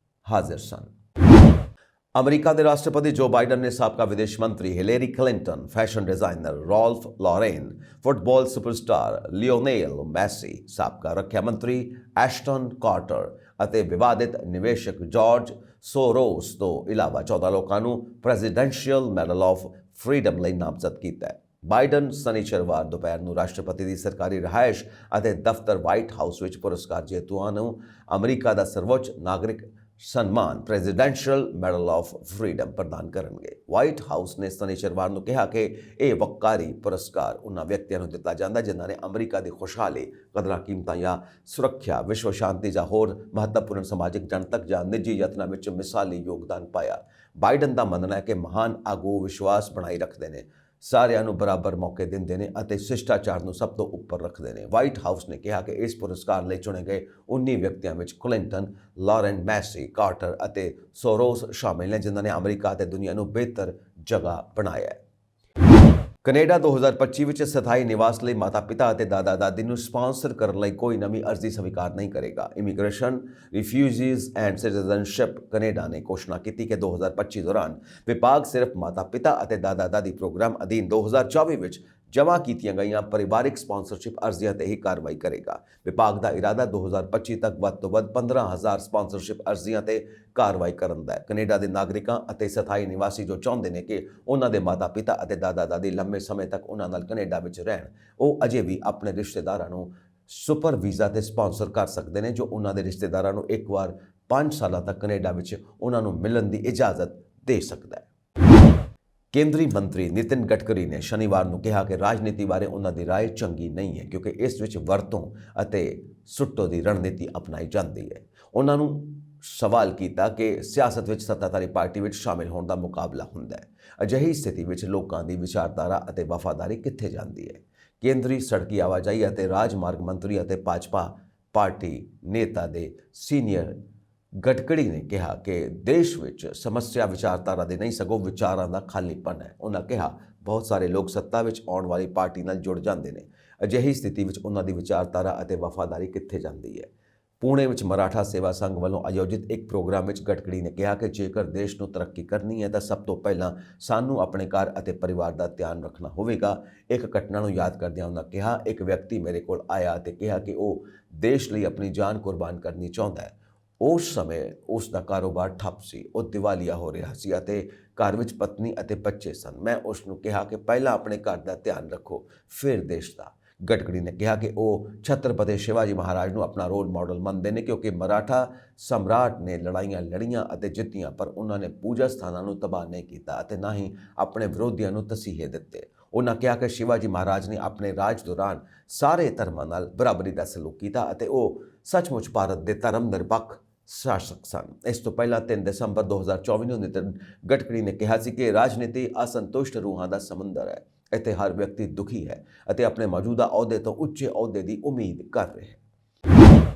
ਹਾਜ਼ਰ ਸਨ। ਅਮਰੀਕਾ ਦੇ ਰਾਸ਼ਟਰਪਤੀ ਜੋ ਬਾਈਡਨ ਨੇ ਸਾਬਕਾ ਵਿਦੇਸ਼ ਮੰਤਰੀ Hillary Clinton, fashion designer Ralph Lauren, football superstar Lionel Messi, ਸਾਬਕਾ ਰੱਖਿਆ ਮੰਤਰੀ ਐਸ਼ਟਨ ਕਾਰਟਰ ਅਤੇ ਵਿਵਾਦਿਤ ਨਿਵੇਸ਼ਕ ਜਾਰਜ ਸੋਰੋਸ ਤੋਂ ਇਲਾਵਾ 14 ਲੋਕਾਂ ਨੂੰ ਪ੍ਰੈਜ਼ੀਡੈਂਸ਼ੀਅਲ ਮੈਡਲ ਆਫ ਫਰੀडम ਲਈ ਨਾਮਜ਼ਦ ਕੀਤਾ ਹੈ। ਬਾਈਡਨ ਸ਼ਨੀਚਰਵਾਰ ਦੁਪਹਿਰ ਨੂੰ ਰਾਸ਼ਟਰਪਤੀ ਦੀ ਸਰਕਾਰੀ ਰਿਹਾਇਸ਼ ਅਤੇ ਦਫ਼ਤਰ ਵਾਈਟ ਹਾਊਸ ਵਿੱਚ ਪੁਰਸਕਾਰ ਜੇਤੂਆਂ ਨੂੰ ਅਮਰੀਕਾ ਦਾ ਸਰਵਉੱਚ ਨਾਗਰਿਕ ਸਨਮਾਨ ਪ੍ਰੈਜ਼ੀਡੈਂਸ਼ੀਅਲ ਮੈਡਲ ਆਫ ਫਰੀडम ਪ੍ਰਦਾਨ ਕਰਨਗੇ। ਵਾਈਟ ਹਾਊਸ ਨੇ ਸ਼ਨੀਚਰਵਾਰ ਨੂੰ ਕਿਹਾ ਕਿ ਇਹ ਵਕਾਰੀ ਪੁਰਸਕਾਰ ਉਹਨਾਂ ਵਿਅਕਤੀਆਂ ਨੂੰ ਦਿੱਤਾ ਜਾਂਦਾ ਜਿਨ੍ਹਾਂ ਨੇ ਅਮਰੀਕਾ ਦੀ ਖੁਸ਼ਹਾਲੀ, ਕਦਰਾਂ ਕੀਮਤਾਂ ਜਾਂ ਸੁਰੱਖਿਆ, ਵਿਸ਼ਵ ਸ਼ਾਂਤੀ ਜਾਂ ਹੋਰ ਮਹੱਤਵਪੂਰਨ ਸਮਾਜਿਕ, ਜਨਤਕ ਜਾਂ ਨਿੱਜੀ ਯਤਨਾਂ ਵਿੱਚ ਮਿਸਾਲੀ ਯੋਗਦਾਨ ਪਾਇਆ। ਬਾਈਡਨ ਦਾ ਮੰਨਣਾ ਹੈ ਕਿ ਮਹਾਨ ਆਗੂ ਵਿਸ਼ਵਾਸ ਬਣਾਈ ਰੱਖਦੇ ਨੇ, ਸਾਰਿਆਂ ਨੂੰ ਬਰਾਬਰ ਮੌਕੇ ਦਿੰਦੇ ਨੇ ਅਤੇ ਸ਼ਿਸ਼ਟਾਚਾਰ ਨੂੰ ਸਭ ਤੋਂ ਉੱਪਰ ਰੱਖਦੇ ਨੇ। ਵਾਈਟ ਹਾਊਸ ਨੇ ਕਿਹਾ ਕਿ ਇਸ ਪੁਰਸਕਾਰ ਲਈ ਚੁਣੇ ਗਏ 19 ਵਿਅਕਤੀਆਂ ਵਿੱਚ ਕਲਿੰਟਨ, ਲਾਰੈਨ ਮੈਸੀ, ਕਾਰਟਰ ਅਤੇ ਸੋਰੋਸ ਸ਼ਾਮਿਲ ਨੇ ਜਿਨ੍ਹਾਂ ਨੇ ਅਮਰੀਕਾ ਅਤੇ ਦੁਨੀਆ ਨੂੰ ਬਿਹਤਰ ਜਗ੍ਹਾ ਬਣਾਇਆ ਹੈ। ਕੈਨੇਡਾ 2025 ਵਿੱਚ ਸਥਾਈ ਨਿਵਾਸ ਲਈ ਮਾਤਾ-ਪਿਤਾ ਅਤੇ ਦਾਦਾ-ਦਾਦੀ ਨੂੰ ਸਪਾਂਸਰ ਕਰਨ ਲਈ ਕੋਈ ਨਵੀਂ ਅਰਜ਼ੀ ਸਵੀਕਾਰ ਨਹੀਂ ਕਰੇਗਾ। Immigration, refugees and citizenship Canada ਨੇ ਘੋਸ਼ਣਾ ਕੀਤੀ ਕਿ 2025 ਦੌਰਾਨ ਵਿਭਾਗ ਸਿਰਫ ਮਾਤਾ-ਪਿਤਾ ਅਤੇ ਦਾਦਾ-ਦਾਦੀ ਪ੍ਰੋਗਰਾਮ ਅਧੀਨ 2024 ਵਿੱਚ ਜਮ੍ਹਾਂ ਕੀਤੀਆਂ ਗਈਆਂ ਪਰਿਵਾਰਿਕ ਸਪਾਂਸਰਸ਼ਿਪ ਅਰਜ਼ੀਆਂ ਤੇ ਹੀ ਕਾਰਵਾਈ ਕਰੇਗਾ। ਵਿਭਾਗ ਦਾ ਇਰਾਦਾ 2025 ਤੱਕ ਵੱਧ ਤੋਂ ਵੱਧ 15,000 ਸਪਾਂਸਰਸ਼ਿਪ ਅਰਜ਼ੀਆਂ ਤੇ ਕਾਰਵਾਈ ਕਰਨ ਦਾ ਹੈ। ਕੈਨੇਡਾ ਦੇ ਨਾਗਰਿਕਾਂ ਅਤੇ ਸਥਾਈ ਨਿਵਾਸੀ ਜੋ ਚਾਹੁੰਦੇ ਨੇ ਕਿ ਉਹਨਾਂ ਦੇ ਮਾਤਾ-ਪਿਤਾ ਅਤੇ ਦਾਦਾ-ਦਾਦੀ ਲੰਬੇ ਸਮੇਂ ਤੱਕ ਉਹਨਾਂ ਨਾਲ ਕੈਨੇਡਾ ਵਿੱਚ ਰਹਿਣ, ਉਹ ਅਜੇ ਵੀ ਆਪਣੇ ਰਿਸ਼ਤੇਦਾਰਾਂ ਨੂੰ ਸੁਪਰ ਵੀਜ਼ਾ ਤੇ ਸਪਾਂਸਰ ਕਰ ਸਕਦੇ ਨੇ ਜੋ ਉਹਨਾਂ ਦੇ ਰਿਸ਼ਤੇਦਾਰਾਂ ਨੂੰ ਇੱਕ ਵਾਰ 5 ਸਾਲਾਂ ਤੱਕ ਕੈਨੇਡਾ ਵਿੱਚ ਉਹਨਾਂ ਨੂੰ ਮਿਲਣ ਦੀ ਇਜਾਜ਼ਤ ਦੇ ਸਕਦਾ ਹੈ। ਕੇਂਦਰੀ ਮੰਤਰੀ ਨਿਤਿਨ ਗਡਕਰੀ ਨੇ ਸ਼ਨੀਵਾਰ ਨੂੰ ਕਿਹਾ ਕਿ ਰਾਜਨੀਤੀ ਬਾਰੇ ਉਹਨਾਂ ਦੀ ਰਾਏ ਚੰਗੀ ਨਹੀਂ ਹੈ ਕਿਉਂਕਿ ਇਸ ਵਿੱਚ ਵਰਤੋਂ ਅਤੇ ਸੁੱਟੋ ਦੀ ਰਣਨੀਤੀ ਅਪਣਾਈ ਜਾਂਦੀ ਹੈ। ਉਹਨਾਂ ਨੂੰ ਸਵਾਲ ਕੀਤਾ ਕਿ ਸਿਆਸਤ ਵਿੱਚ ਸੱਤਾਧਾਰੀ ਪਾਰਟੀ ਵਿੱਚ ਸ਼ਾਮਿਲ ਹੋਣ ਦਾ ਮੁਕਾਬਲਾ ਹੁੰਦਾ ਹੈ। ਅਜਿਹੀ ਸਥਿਤੀ ਵਿੱਚ ਲੋਕਾਂ ਦੀ ਵਿਚਾਰਧਾਰਾ ਅਤੇ ਵਫਾਦਾਰੀ ਕਿੱਥੇ ਜਾਂਦੀ ਹੈ? ਕੇਂਦਰੀ ਸੜਕੀ ਆਵਾਜਾਈ ਅਤੇ ਰਾਜਮਾਰਗ ਮੰਤਰੀ ਅਤੇ ਭਾਜਪਾ ਪਾਰਟੀ ਨੇਤਾ ਦੇ ਸੀਨੀਅਰ ਗਡਕਰੀ ਨੇ ਕਿਹਾ ਕਿ ਦੇਸ਼ ਵਿੱਚ ਸਮੱਸਿਆ ਵਿਚਾਰਧਾਰਾ ਦੇ ਨਹੀਂ ਸਗੋਂ ਵਿਚਾਰਾਂ ਦਾ ਖਾਲੀਪਨ ਹੈ। ਉਹਨਾਂ ਕਿਹਾ ਬਹੁਤ ਸਾਰੇ ਲੋਕ ਸੱਤਾ ਵਿੱਚ ਆਉਣ ਵਾਲੀ ਪਾਰਟੀ ਨਾਲ ਜੁੜ ਜਾਂਦੇ ਨੇ। ਅਜਿਹੀ ਸਥਿਤੀ ਵਿੱਚ ਉਹਨਾਂ ਦੀ ਵਿਚਾਰਧਾਰਾ ਅਤੇ ਵਫਾਦਾਰੀ ਕਿੱਥੇ ਜਾਂਦੀ ਹੈ? ਪੁਣੇ ਵਿੱਚ ਮਰਾਠਾ ਸੇਵਾ ਸੰਘ ਵੱਲੋਂ ਆਯੋਜਿਤ ਇੱਕ ਪ੍ਰੋਗਰਾਮ ਵਿੱਚ ਗਡਕਰੀ ਨੇ ਕਿਹਾ ਕਿ ਜੇਕਰ ਦੇਸ਼ ਨੂੰ ਤਰੱਕੀ ਕਰਨੀ ਹੈ ਤਾਂ ਸਭ ਤੋਂ ਪਹਿਲਾਂ ਸਾਨੂੰ ਆਪਣੇ ਘਰ ਅਤੇ ਪਰਿਵਾਰ ਦਾ ਧਿਆਨ ਰੱਖਣਾ ਹੋਵੇਗਾ। ਇੱਕ ਘਟਨਾ ਨੂੰ ਯਾਦ ਕਰਦਿਆਂ ਉਹਨਾਂ ਕਿਹਾ, ਇੱਕ ਵਿਅਕਤੀ ਮੇਰੇ ਕੋਲ ਆਇਆ ਅਤੇ ਕਿਹਾ ਕਿ ਉਹ ਦੇਸ਼ ਲਈ ਆਪਣੀ ਜਾਨ ਕੁਰਬਾਨ ਕਰਨੀ ਚਾਹੁੰਦਾ ਹੈ। ਉਸ ਸਮੇਂ ਉਸ ਦਾ ਕਾਰੋਬਾਰ ਠੱਪ ਸੀ, ਉਹ ਦਿਵਾਲੀਆ ਹੋ ਰਿਹਾ ਸੀ ਅਤੇ ਘਰ ਵਿੱਚ ਪਤਨੀ ਅਤੇ ਬੱਚੇ ਸਨ। ਮੈਂ ਉਸ ਨੂੰ ਕਿਹਾ ਕਿ ਪਹਿਲਾਂ ਆਪਣੇ ਘਰ ਦਾ ਧਿਆਨ ਰੱਖੋ, ਫਿਰ ਦੇਸ਼ ਦਾ। ਗਡਕਰੀ ਨੇ ਕਿਹਾ ਕਿ ਉਹ ਛਤਰਪਤੀ ਸ਼ਿਵਾਜੀ ਮਹਾਰਾਜ ਨੂੰ ਆਪਣਾ ਰੋਲ ਮਾਡਲ ਮੰਨਦੇ ਨੇ ਕਿਉਂਕਿ ਮਰਾਠਾ ਸਮਰਾਟ ਨੇ ਲੜਾਈਆਂ ਲੜੀਆਂ ਅਤੇ ਜਿੱਤੀਆਂ, ਪਰ ਉਹਨਾਂ ਨੇ ਪੂਜਾ ਸਥਾਨਾਂ ਨੂੰ ਤਬਾਹ ਨਹੀਂ ਕੀਤਾ ਅਤੇ ਨਾ ਹੀ ਆਪਣੇ ਵਿਰੋਧੀਆਂ ਨੂੰ ਤਸੀਹੇ ਦਿੱਤੇ। ਉਹਨਾਂ ਕਿਹਾ ਕਿ ਸ਼ਿਵਾਜੀ ਮਹਾਰਾਜ ਨੇ ਆਪਣੇ ਰਾਜ ਦੌਰਾਨ ਸਾਰੇ ਧਰਮਾਂ ਨਾਲ ਬਰਾਬਰੀ ਦਾ ਸਲੂਕ ਕੀਤਾ ਅਤੇ ਉਹ ਸੱਚਮੁੱਚ ਭਾਰਤ ਦੇ ਧਰਮ ਨਿਰਪੱਖ ਸ਼ਾਸਕ ਸਨ। ਇਸ ਤੋਂ ਪਹਿਲਾਂ 3 ਦਸੰਬਰ 2024 ਨੂੰ ਨਿਤਿਨ ਗਡਕਰੀ ਨੇ ਕਿਹਾ ਸੀ ਕਿ ਰਾਜਨੀਤੀ ਅਸੰਤੁਸ਼ਟ ਰੂਹਾਂ ਦਾ ਸਮੁੰਦਰ ਹੈ। ਇੱਥੇ ਹਰ ਵਿਅਕਤੀ ਦੁਖੀ ਹੈ ਅਤੇ ਆਪਣੇ ਮੌਜੂਦਾ ਅਹੁਦੇ ਤੋਂ ਉੱਚੇ ਅਹੁਦੇ ਦੀ ਉਮੀਦ ਕਰ ਰਿਹਾ ਹੈ।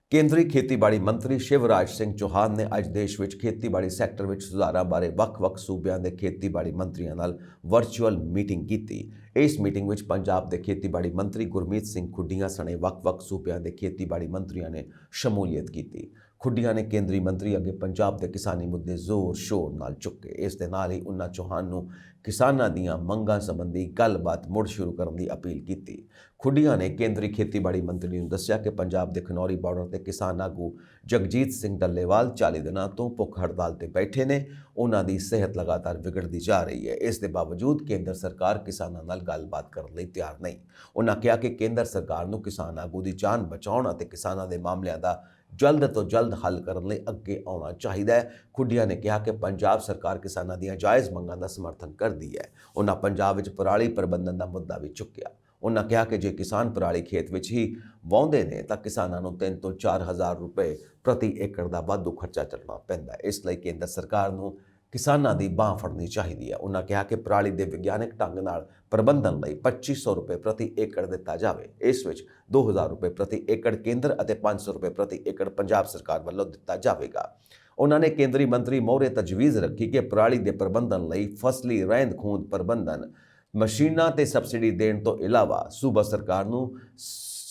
ਕੇਂਦਰੀ ਖੇਤੀਬਾੜੀ ਮੰਤਰੀ ਸ਼ਿਵਰਾਜ ਸਿੰਘ ਚੌਹਾਨ ਨੇ ਅੱਜ ਦੇਸ਼ ਵਿੱਚ ਖੇਤੀਬਾੜੀ ਸੈਕਟਰ ਵਿੱਚ ਸੁਧਾਰਾਂ ਬਾਰੇ ਵੱਖ-ਵੱਖ ਸੂਬਿਆਂ ਦੇ ਖੇਤੀਬਾੜੀ ਮੰਤਰੀਆਂ ਨਾਲ ਵਰਚੁਅਲ ਮੀਟਿੰਗ ਕੀਤੀ। ਇਸ ਮੀਟਿੰਗ ਵਿੱਚ ਪੰਜਾਬ ਦੇ ਖੇਤੀਬਾੜੀ ਮੰਤਰੀ ਗੁਰਮੀਤ ਸਿੰਘ ਖੁੱਡੀਆਂ ਸਣੇ ਵੱਖ-ਵੱਖ ਸੂਬਿਆਂ ਦੇ ਖੇਤੀਬਾੜੀ ਮੰਤਰੀਆਂ ਨੇ ਸ਼ਮੂਲੀਅਤ ਕੀਤੀ। ਖੁੱਡੀਆਂ ਨੇ ਕੇਂਦਰੀ ਮੰਤਰੀ ਅੱਗੇ ਪੰਜਾਬ ਦੇ ਕਿਸਾਨੀ ਮੁੱਦੇ ਜ਼ੋਰ-ਸ਼ੋਰ ਨਾਲ ਚੁੱਕੇ। ਇਸ ਦੇ ਨਾਲ ਹੀ ਉਹਨਾਂ ਚੌਹਾਨ ਨੂੰ ਕਿਸਾਨਾਂ ਦੀਆਂ ਮੰਗਾਂ ਸੰਬੰਧੀ ਗੱਲਬਾਤ ਮੁੜ ਸ਼ੁਰੂ ਕਰਨ ਦੀ ਅਪੀਲ ਕੀਤੀ। ਖੁੱਡੀਆਂ ਨੇ ਕੇਂਦਰੀ ਖੇਤੀਬਾੜੀ ਮੰਤਰੀ ਨੂੰ ਦੱਸਿਆ ਕਿ ਪੰਜਾਬ ਦੇ ਖਨੌਰੀ ਬਾਰਡਰ ਤੇ ਕਿਸਾਨ ਆਗੂ ਜਗਜੀਤ ਸਿੰਘ ਡੱਲੇਵਾਲ 40 ਦਿਨਾਂ ਤੋਂ ਭੁੱਖ ਹੜਤਾਲ ਤੇ ਬੈਠੇ ਨੇ। ਉਹਨਾਂ ਦੀ ਸਿਹਤ ਲਗਾਤਾਰ ਵਿਗੜਦੀ ਜਾ ਰਹੀ ਹੈ। ਇਸ ਦੇ ਬਾਵਜੂਦ ਕੇਂਦਰ ਸਰਕਾਰ ਕਿਸਾਨਾਂ ਨਾਲ ਗੱਲਬਾਤ ਕਰਨ ਲਈ ਤਿਆਰ ਨਹੀਂ। ਉਹਨਾਂ ਕਿਹਾ ਕਿ ਕੇਂਦਰ ਸਰਕਾਰ ਨੂੰ ਕਿਸਾਨ ਆਗੂ ਦੀ ਜਾਨ ਬਚਾਉਣ ਅਤੇ ਕਿਸਾਨਾਂ ਦੇ ਮਾਮਲਿਆਂ ਦਾ ਜਲਦ ਤੋਂ ਜਲਦ ਹੱਲ ਕਰਨ ਲਈ ਅੱਗੇ ਆਉਣਾ ਚਾਹੀਦਾ ਹੈ। ਖੁੱਡੀਆਂ ਨੇ ਕਿਹਾ ਕਿ ਪੰਜਾਬ ਸਰਕਾਰ ਕਿਸਾਨਾਂ ਦੀਆਂ ਜਾਇਜ਼ ਮੰਗਾਂ ਦਾ ਸਮਰਥਨ ਕਰਦੀ ਹੈ। ਉਹਨਾਂ ਪੰਜਾਬ ਵਿੱਚ ਪਰਾਲੀ ਪ੍ਰਬੰਧਨ ਦਾ ਮੁੱਦਾ ਵੀ ਚੁੱਕਿਆ। ਉਹਨਾਂ ਕਿਹਾ ਕਿ ਜੇ ਕਿਸਾਨ ਪਰਾਲੀ ਖੇਤ ਵਿੱਚ ਹੀ ਵਾਹੁੰਦੇ ਨੇ ਤਾਂ ਕਿਸਾਨਾਂ ਨੂੰ 3 ਤੋਂ 4 ਹਜ਼ਾਰ ਰੁਪਏ ਪ੍ਰਤੀ ਏਕੜ ਦਾ ਵਾਧੂ ਖਰਚਾ ਚੱਲਣਾ ਪੈਂਦਾ ਹੈ। ਇਸ ਲਈ ਕੇਂਦਰ ਸਰਕਾਰ ਨੂੰ ਕਿਸਾਨਾਂ ਦੀ ਬਾਂਹ ਫੜਨੀ ਚਾਹੀਦੀ ਹੈ। ਉਹਨਾਂ ਕਿਹਾ ਕਿ ਪਰਾਲੀ ਦੇ ਵਿਗਿਆਨਕ ਢੰਗ ਨਾਲ ਪ੍ਰਬੰਧਨ ਲਈ 2500 ਰੁਪਏ ਪ੍ਰਤੀ ਏਕੜ ਦਿੱਤਾ ਜਾਵੇ। ਇਸ ਵਿੱਚ 2000 ਰੁਪਏ ਪ੍ਰਤੀ ਏਕੜ ਕੇਂਦਰ ਅਤੇ 500 ਰੁਪਏ ਪ੍ਰਤੀ ਏਕੜ ਪੰਜਾਬ ਸਰਕਾਰ ਵੱਲੋਂ ਦਿੱਤਾ ਜਾਵੇਗਾ। ਉਹਨਾਂ ਨੇ ਕੇਂਦਰੀ ਮੰਤਰੀ ਮੋਹਰੇ ਤਜਵੀਜ਼ ਰੱਖੀ ਕਿ ਪਰਾਲੀ ਦੇ ਪ੍ਰਬੰਧਨ ਲਈ ਫਸਲੀ ਰਹਿੰਦ ਖੂੰਹਦ ਪ੍ਰਬੰਧਨ ਮਸ਼ੀਨਾਂ ਤੇ ਸਬਸਿਡੀ ਦੇਣ ਤੋਂ ਇਲਾਵਾ ਸੂਬਾ ਸਰਕਾਰ ਨੂੰ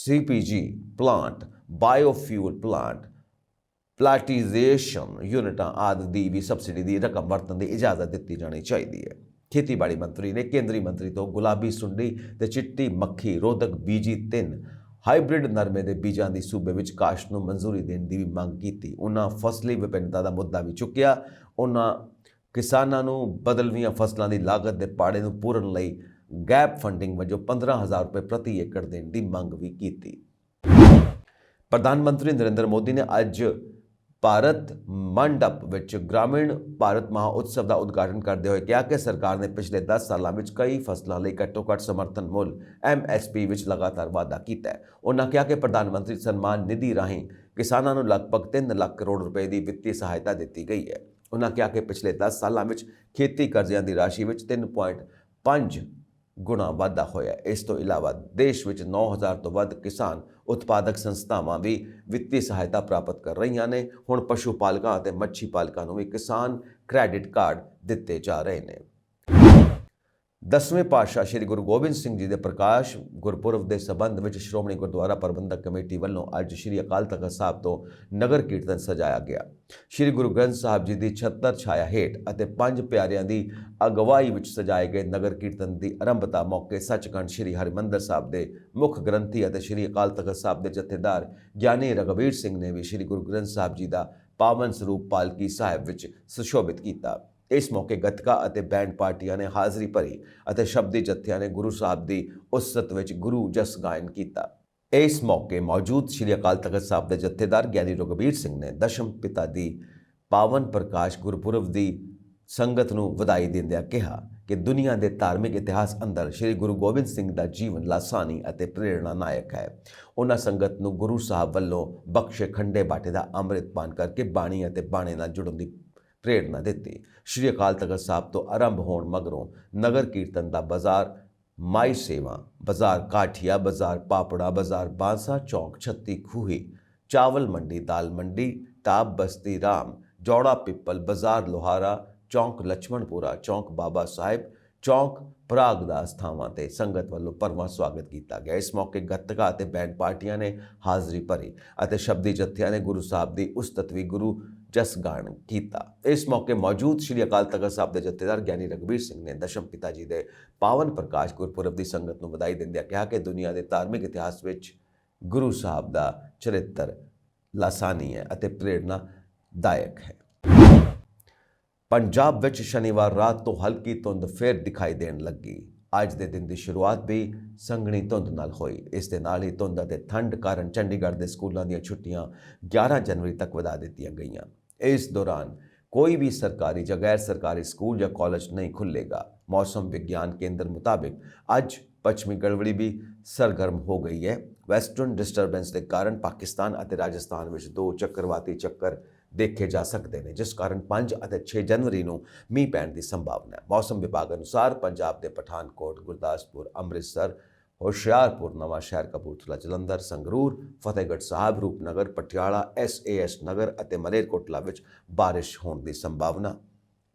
CPG ਪਲਾਂਟ, ਬਾਇਓਫਿਊਲ ਪਲਾਂਟ, ਪਲਾਟੀਜ਼ੇਸ਼ਨ ਯੂਨਿਟਾਂ ਆਦਿ ਦੀ ਵੀ ਸਬਸਿਡੀ ਦੀ ਰਕਮ ਵਰਤਣ ਦੀ ਇਜਾਜ਼ਤ ਦਿੱਤੀ ਜਾਣੀ ਚਾਹੀਦੀ ਹੈ। ਖੇਤੀਬਾੜੀ ਮੰਤਰੀ ਨੇ ਕੇਂਦਰੀ ਮੰਤਰੀ ਤੋਂ ਗੁਲਾਬੀ ਸੁੰਡੀ ਤੇ ਚਿੱਟੀ ਮੱਖੀ ਰੋਧਕ ਬੀਜੀ 3 ਹਾਈਬ੍ਰਿਡ ਨਰਮੇ ਦੇ ਬੀਜਾਂ ਦੀ ਸੂਬੇ ਵਿੱਚ ਕਾਸ਼ਤ ਨੂੰ ਮਨਜ਼ੂਰੀ ਦੇਣ ਦੀ ਵੀ ਮੰਗ ਕੀਤੀ। ਉਹਨਾਂ ਫਸਲੀ ਵਿਭਿੰਨਤਾ ਦਾ ਮੁੱਦਾ ਵੀ ਚੁੱਕਿਆ। ਉਹਨਾਂ ਕਿਸਾਨਾਂ ਨੂੰ ਬਦਲਵੀਆਂ ਫਸਲਾਂ ਦੀ ਲਾਗਤ ਦੇ ਪਾੜੇ ਨੂੰ ਪੂਰਨ ਲਈ ਗੈਪ ਫੰਡਿੰਗ ਵਜੋਂ 15000 ਰੁਪਏ ਪ੍ਰਤੀ ਏਕੜ ਦੇਣ ਦੀ ਮੰਗ ਵੀ ਕੀਤੀ। ਪ੍ਰਧਾਨ ਮੰਤਰੀ ਨਰਿੰਦਰ ਮੋਦੀ ਨੇ ਅੱਜ ਭਾਰਤ ਮੰਡਪ ਵਿੱਚ ਗ੍ਰਾਮੀਣ ਭਾਰਤ ਮਹਾਉਤਸਵ ਦਾ ਉਦਘਾਟਨ ਕਰਦੇ ਹੋਏ ਕਿਹਾ ਕਿ ਸਰਕਾਰ ਨੇ ਪਿਛਲੇ 10 ਸਾਲਾਂ ਵਿੱਚ ਕਈ ਫਸਲਾਂ ਲਈ ਘੱਟੋ-ਘੱਟ ਸਮਰਥਨ ਮੁੱਲ MSP ਵਿੱਚ ਲਗਾਤਾਰ ਵਾਧਾ ਕੀਤਾ ਹੈ। ਉਹਨਾਂ ਕਿਹਾ ਕਿ ਪ੍ਰਧਾਨ ਮੰਤਰੀ ਸਨਮਾਨ ਨਿਧੀ ਰਾਹੀਂ ਕਿਸਾਨਾਂ ਨੂੰ ਲਗਭਗ 3 ਲੱਖ ਕਰੋੜ ਰੁਪਏ ਦੀ ਵਿੱਤੀ ਸਹਾਇਤਾ ਦਿੱਤੀ ਗਈ ਹੈ। ਉਹਨਾਂ ਕਿਹਾ ਕਿ ਪਿਛਲੇ 10 ਸਾਲਾਂ ਵਿੱਚ ਖੇਤੀ ਕਰਜ਼ਿਆਂ ਦੀ ਰਾਸ਼ੀ ਵਿੱਚ 3.5 ਗੁਣਾ ਵਾਧਾ ਹੋਇਆ। ਇਸ ਤੋਂ ਇਲਾਵਾ ਦੇਸ਼ ਵਿੱਚ 9000 ਤੋਂ ਵੱਧ ਕਿਸਾਨ ਉਤਪਾਦਕ ਸੰਸਥਾਵਾਂ ਵੀ ਵਿੱਤੀ ਸਹਾਇਤਾ ਪ੍ਰਾਪਤ ਕਰ ਰਹੀਆਂ ਨੇ। ਹੁਣ ਪਸ਼ੂ ਪਾਲਕਾਂ ਅਤੇ ਮੱਛੀ ਪਾਲਕਾਂ ਨੂੰ ਵੀ ਕਿਸਾਨ ਕ੍ਰੈਡਿਟ ਕਾਰਡ ਦਿੱਤੇ ਜਾ ਰਹੇ ਨੇ। 10ਵੇਂ ਪਾਤਸ਼ਾਹ ਸ੍ਰੀ ਗੁਰੂ ਗੋਬਿੰਦ ਸਿੰਘ ਜੀ ਦੇ ਪ੍ਰਕਾਸ਼ ਗੁਰਪੁਰਬ ਦੇ ਸਬੰਧ ਵਿੱਚ ਸ਼੍ਰੋਮਣੀ ਗੁਰਦੁਆਰਾ ਪ੍ਰਬੰਧਕ ਕਮੇਟੀ ਵੱਲੋਂ ਅੱਜ ਸ੍ਰੀ ਅਕਾਲ ਤਖ਼ਤ ਸਾਹਿਬ ਤੋਂ ਨਗਰ ਕੀਰਤਨ ਸਜਾਇਆ ਗਿਆ। ਸ੍ਰੀ ਗੁਰੂ ਗ੍ਰੰਥ ਸਾਹਿਬ ਜੀ ਦੀ ਛਤਰ ਛਾਇਆ ਹੇਠ ਅਤੇ 5 ਪਿਆਰਿਆਂ ਦੀ ਅਗਵਾਈ ਵਿੱਚ ਸਜਾਏ ਗਏ ਨਗਰ ਕੀਰਤਨ ਦੀ ਆਰੰਭਤਾ ਮੌਕੇ ਸੱਚਖੰਡ ਸ੍ਰੀ ਹਰਿਮੰਦਰ ਸਾਹਿਬ ਦੇ ਮੁੱਖ ਗ੍ਰੰਥੀ ਅਤੇ ਸ੍ਰੀ ਅਕਾਲ ਤਖ਼ਤ ਸਾਹਿਬ ਦੇ ਜਥੇਦਾਰ ਗਿਆਨੀ ਰਘਬੀਰ ਸਿੰਘ ਨੇ ਵੀ ਸ੍ਰੀ ਗੁਰੂ ਗ੍ਰੰਥ ਸਾਹਿਬ ਜੀ ਦਾ ਪਾਵਨ ਸਰੂਪ ਪਾਲਕੀ ਸਾਹਿਬ ਵਿੱਚ ਸੁਸ਼ੋਭਿਤ ਕੀਤਾ। ਇਸ ਮੌਕੇ ਗੱਤਕਾ ਅਤੇ ਬੈਂਡ ਪਾਰਟੀਆਂ ਨੇ ਹਾਜ਼ਰੀ ਭਰੀ ਅਤੇ ਸ਼ਬਦੀ ਜੱਥਿਆਂ ਨੇ ਗੁਰੂ ਸਾਹਿਬ ਦੀ ਉਸਤਤ ਵਿੱਚ ਗੁਰੂ ਜਸ ਗਾਇਨ ਕੀਤਾ। ਇਸ ਮੌਕੇ ਮੌਜੂਦ ਸ੍ਰੀ ਅਕਾਲ ਤਖ਼ਤ ਸਾਹਿਬ ਦੇ ਜਥੇਦਾਰ ਗਿਆਨੀ ਰਘਬੀਰ ਸਿੰਘ ਨੇ ਦਸ਼ਮ ਪਿਤਾ ਦੀ ਪਾਵਨ ਪ੍ਰਕਾਸ਼ ਗੁਰਪੁਰਬ ਦੀ ਸੰਗਤ ਨੂੰ ਵਧਾਈ ਦਿੰਦਿਆਂ ਕਿਹਾ ਕਿ ਦੁਨੀਆ ਦੇ ਧਾਰਮਿਕ ਇਤਿਹਾਸ ਅੰਦਰ ਸ੍ਰੀ ਗੁਰੂ ਗੋਬਿੰਦ ਸਿੰਘ ਦਾ ਜੀਵਨ ਲਾਸਾਨੀ ਅਤੇ ਪ੍ਰੇਰਣਾ ਨਾਇਕ ਹੈ। ਉਹਨਾਂ ਸੰਗਤ ਨੂੰ ਗੁਰੂ ਸਾਹਿਬ ਵੱਲੋਂ ਬਖਸ਼ੇ ਖੰਡੇ ਬਾਟੇ ਦਾ ਅੰਮ੍ਰਿਤ ਪਾਨ ਕਰਕੇ ਬਾਣੀ ਅਤੇ ਬਾਣੇ ਨਾਲ ਜੁੜਨ ਦੀ ਪ੍ਰੇਰਣਾ ਦਿੱਤੀ। ਸ੍ਰੀ ਅਕਾਲ ਤਖਤ ਸਾਹਿਬ ਤੋਂ ਆਰੰਭ ਹੋਣ ਮਗਰੋਂ ਨਗਰ ਕੀਰਤਨ ਦਾ ਬਾਜ਼ਾਰ ਮਾਈ ਸੇਵਾ, ਬਾਜ਼ਾਰ ਕਾਠੀਆ, ਬਾਜ਼ਾਰ ਪਾਪੜਾ, ਬਾਜ਼ਾਰ ਬਾਂਸਾ ਚੌਕ, ਛੱਤੀ ਖੂਹੀ, ਚਾਵਲ ਮੰਡੀ, ਦਾਲ ਮੰਡੀ, ਟਾਬ ਬਸਤੀ ਰਾਮ, ਜੌੜਾ ਪਿੱਪਲ, ਬਾਜ਼ਾਰ ਲੋਹਾਰਾ ਚੌਂਕ, ਲਛਮਣਪੁਰਾ ਚੌਂਕ, ਬਾਬਾ ਸਾਹਿਬ ਚੌਂਕ, ਪ੍ਰਾਗਦਾਸ ਥਾਵਾਂ ਤੇ ਸੰਗਤ ਵੱਲੋਂ ਭਰਵਾਂ ਸਵਾਗਤ ਕੀਤਾ ਗਿਆ। ਇਸ ਮੌਕੇ ਗੱਤਕਾ ਅਤੇ ਬੈਂਡ ਪਾਰਟੀਆਂ ਨੇ ਹਾਜ਼ਰੀ ਭਰੀ ਅਤੇ ਸ਼ਬਦੀ ਜੱਥਿਆਂ ਨੇ ਗੁਰੂ ਸਾਹਿਬ ਦੀ ਉਸਤਤਵੀ ਗੁਰੂ ਜਸ ਗਾਣ ਕੀਤਾ। ਇਸ ਮੌਕੇ ਮੌਜੂਦ ਸ੍ਰੀ ਅਕਾਲ ਤਖਤ ਸਾਹਿਬ ਦੇ ਜਥੇਦਾਰ ਗਿਆਨੀ ਰਘਬੀਰ ਸਿੰਘ ਨੇ ਦਸ਼ਮ ਪਿਤਾ ਜੀ ਦੇ ਪਾਵਨ ਪ੍ਰਕਾਸ਼ ਗੁਰਪੁਰਬ ਦੀ ਸੰਗਤ ਨੂੰ ਵਧਾਈ ਦਿੰਦਿਆਂ ਕਿਹਾ ਕਿ ਦੁਨੀਆ ਦੇ ਧਾਰਮਿਕ ਇਤਿਹਾਸ ਵਿੱਚ ਗੁਰੂ ਸਾਹਿਬ ਦਾ ਚਰਿੱਤਰ ਲਾਸਾਨੀ ਹੈ ਅਤੇ ਪ੍ਰੇਰਨਾਦਾਇਕ ਹੈ। ਪੰਜਾਬ ਵਿੱਚ ਸ਼ਨੀਵਾਰ ਰਾਤ ਤੋਂ ਹਲਕੀ ਧੁੰਦ ਫਿਰ ਦਿਖਾਈ ਦੇਣ ਲੱਗੀ। ਅੱਜ ਦੇ ਦਿਨ ਦੀ ਸ਼ੁਰੂਆਤ ਵੀ ਸੰਘਣੀ ਧੁੰਦ ਨਾਲ ਹੋਈ। ਇਸ ਦੇ ਨਾਲ ਹੀ ਧੁੰਦ ਅਤੇ ਠੰਡ ਕਾਰਨ ਚੰਡੀਗੜ੍ਹ ਦੇ ਸਕੂਲਾਂ ਦੀਆਂ ਛੁੱਟੀਆਂ 11 ਜਨਵਰੀ ਤੱਕ ਵਧਾ ਦਿੱਤੀਆਂ ਗਈਆਂ। ਇਸ ਦੌਰਾਨ ਕੋਈ ਵੀ ਸਰਕਾਰੀ ਜਾਂ ਗੈਰ ਸਰਕਾਰੀ ਸਕੂਲ ਜਾਂ ਕਾਲਜ ਨਹੀਂ ਖੁੱਲ੍ਹੇਗਾ। ਮੌਸਮ ਵਿਗਿਆਨ ਕੇਂਦਰ ਮੁਤਾਬਿਕ ਅੱਜ ਪੱਛਮੀ ਗੜਬੜੀ ਵੀ ਸਰਗਰਮ ਹੋ ਗਈ ਹੈ। ਵੈਸਟਰਨ ਡਿਸਟਰਬੈਂਸ ਦੇ ਕਾਰਨ ਪਾਕਿਸਤਾਨ ਅਤੇ ਰਾਜਸਥਾਨ ਵਿੱਚ 2 ਚੱਕਰਵਾਤੀ ਚੱਕਰ ਦੇਖੇ ਜਾ ਸਕਦੇ ਨੇ, ਜਿਸ ਕਾਰਨ 5 ਅਤੇ 6 ਜਨਵਰੀ ਨੂੰ ਮੀਂਹ ਪੈਣ ਦੀ ਸੰਭਾਵਨਾ ਹੈ। ਮੌਸਮ ਵਿਭਾਗ ਅਨੁਸਾਰ ਪੰਜਾਬ ਦੇ ਪਠਾਨਕੋਟ, ਗੁਰਦਾਸਪੁਰ, ਅੰਮ੍ਰਿਤਸਰ, ਹੁਸ਼ਿਆਰਪੁਰ, ਨਵਾਂ ਸ਼ਹਿਰ, ਕਪੂਰਥਲਾ, ਜਲੰਧਰ, ਸੰਗਰੂਰ, ਫਤਿਹਗੜ੍ਹ ਸਾਹਿਬ, ਰੂਪਨਗਰ, ਪਟਿਆਲਾ, SAS ਨਗਰ ਅਤੇ ਮਲੇਰਕੋਟਲਾ ਵਿੱਚ ਬਾਰਿਸ਼ ਹੋਣ ਦੀ ਸੰਭਾਵਨਾ।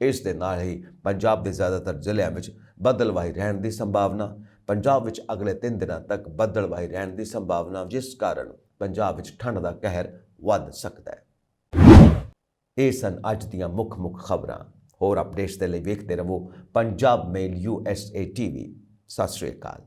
ਇਸ ਦੇ ਨਾਲ ਹੀ ਪੰਜਾਬ ਦੇ ਜ਼ਿਆਦਾਤਰ ਜ਼ਿਲ੍ਹਿਆਂ ਵਿੱਚ ਬੱਦਲਵਾਹੀ ਰਹਿਣ ਦੀ ਸੰਭਾਵਨਾ। ਪੰਜਾਬ ਵਿੱਚ ਅਗਲੇ 3 ਦਿਨਾਂ ਤੱਕ ਬੱਦਲਵਾਹੀ ਰਹਿਣ ਦੀ ਸੰਭਾਵਨਾ, ਜਿਸ ਕਾਰਨ ਪੰਜਾਬ ਵਿੱਚ ਠੰਡ ਦਾ ਕਹਿਰ ਵੱਧ ਸਕਦਾ ਹੈ। ਇਹ ਸਨ ਅੱਜ ਦੀਆਂ ਮੁੱਖ ਖਬਰਾਂ। ਹੋਰ ਅਪਡੇਟਸ ਦੇ ਲਈ ਵੇਖਦੇ ਰਹੋ ਪੰਜਾਬ ਮੇਲ USA TV। ਸਤਿ ਸ਼੍ਰੀ ਅਕਾਲ।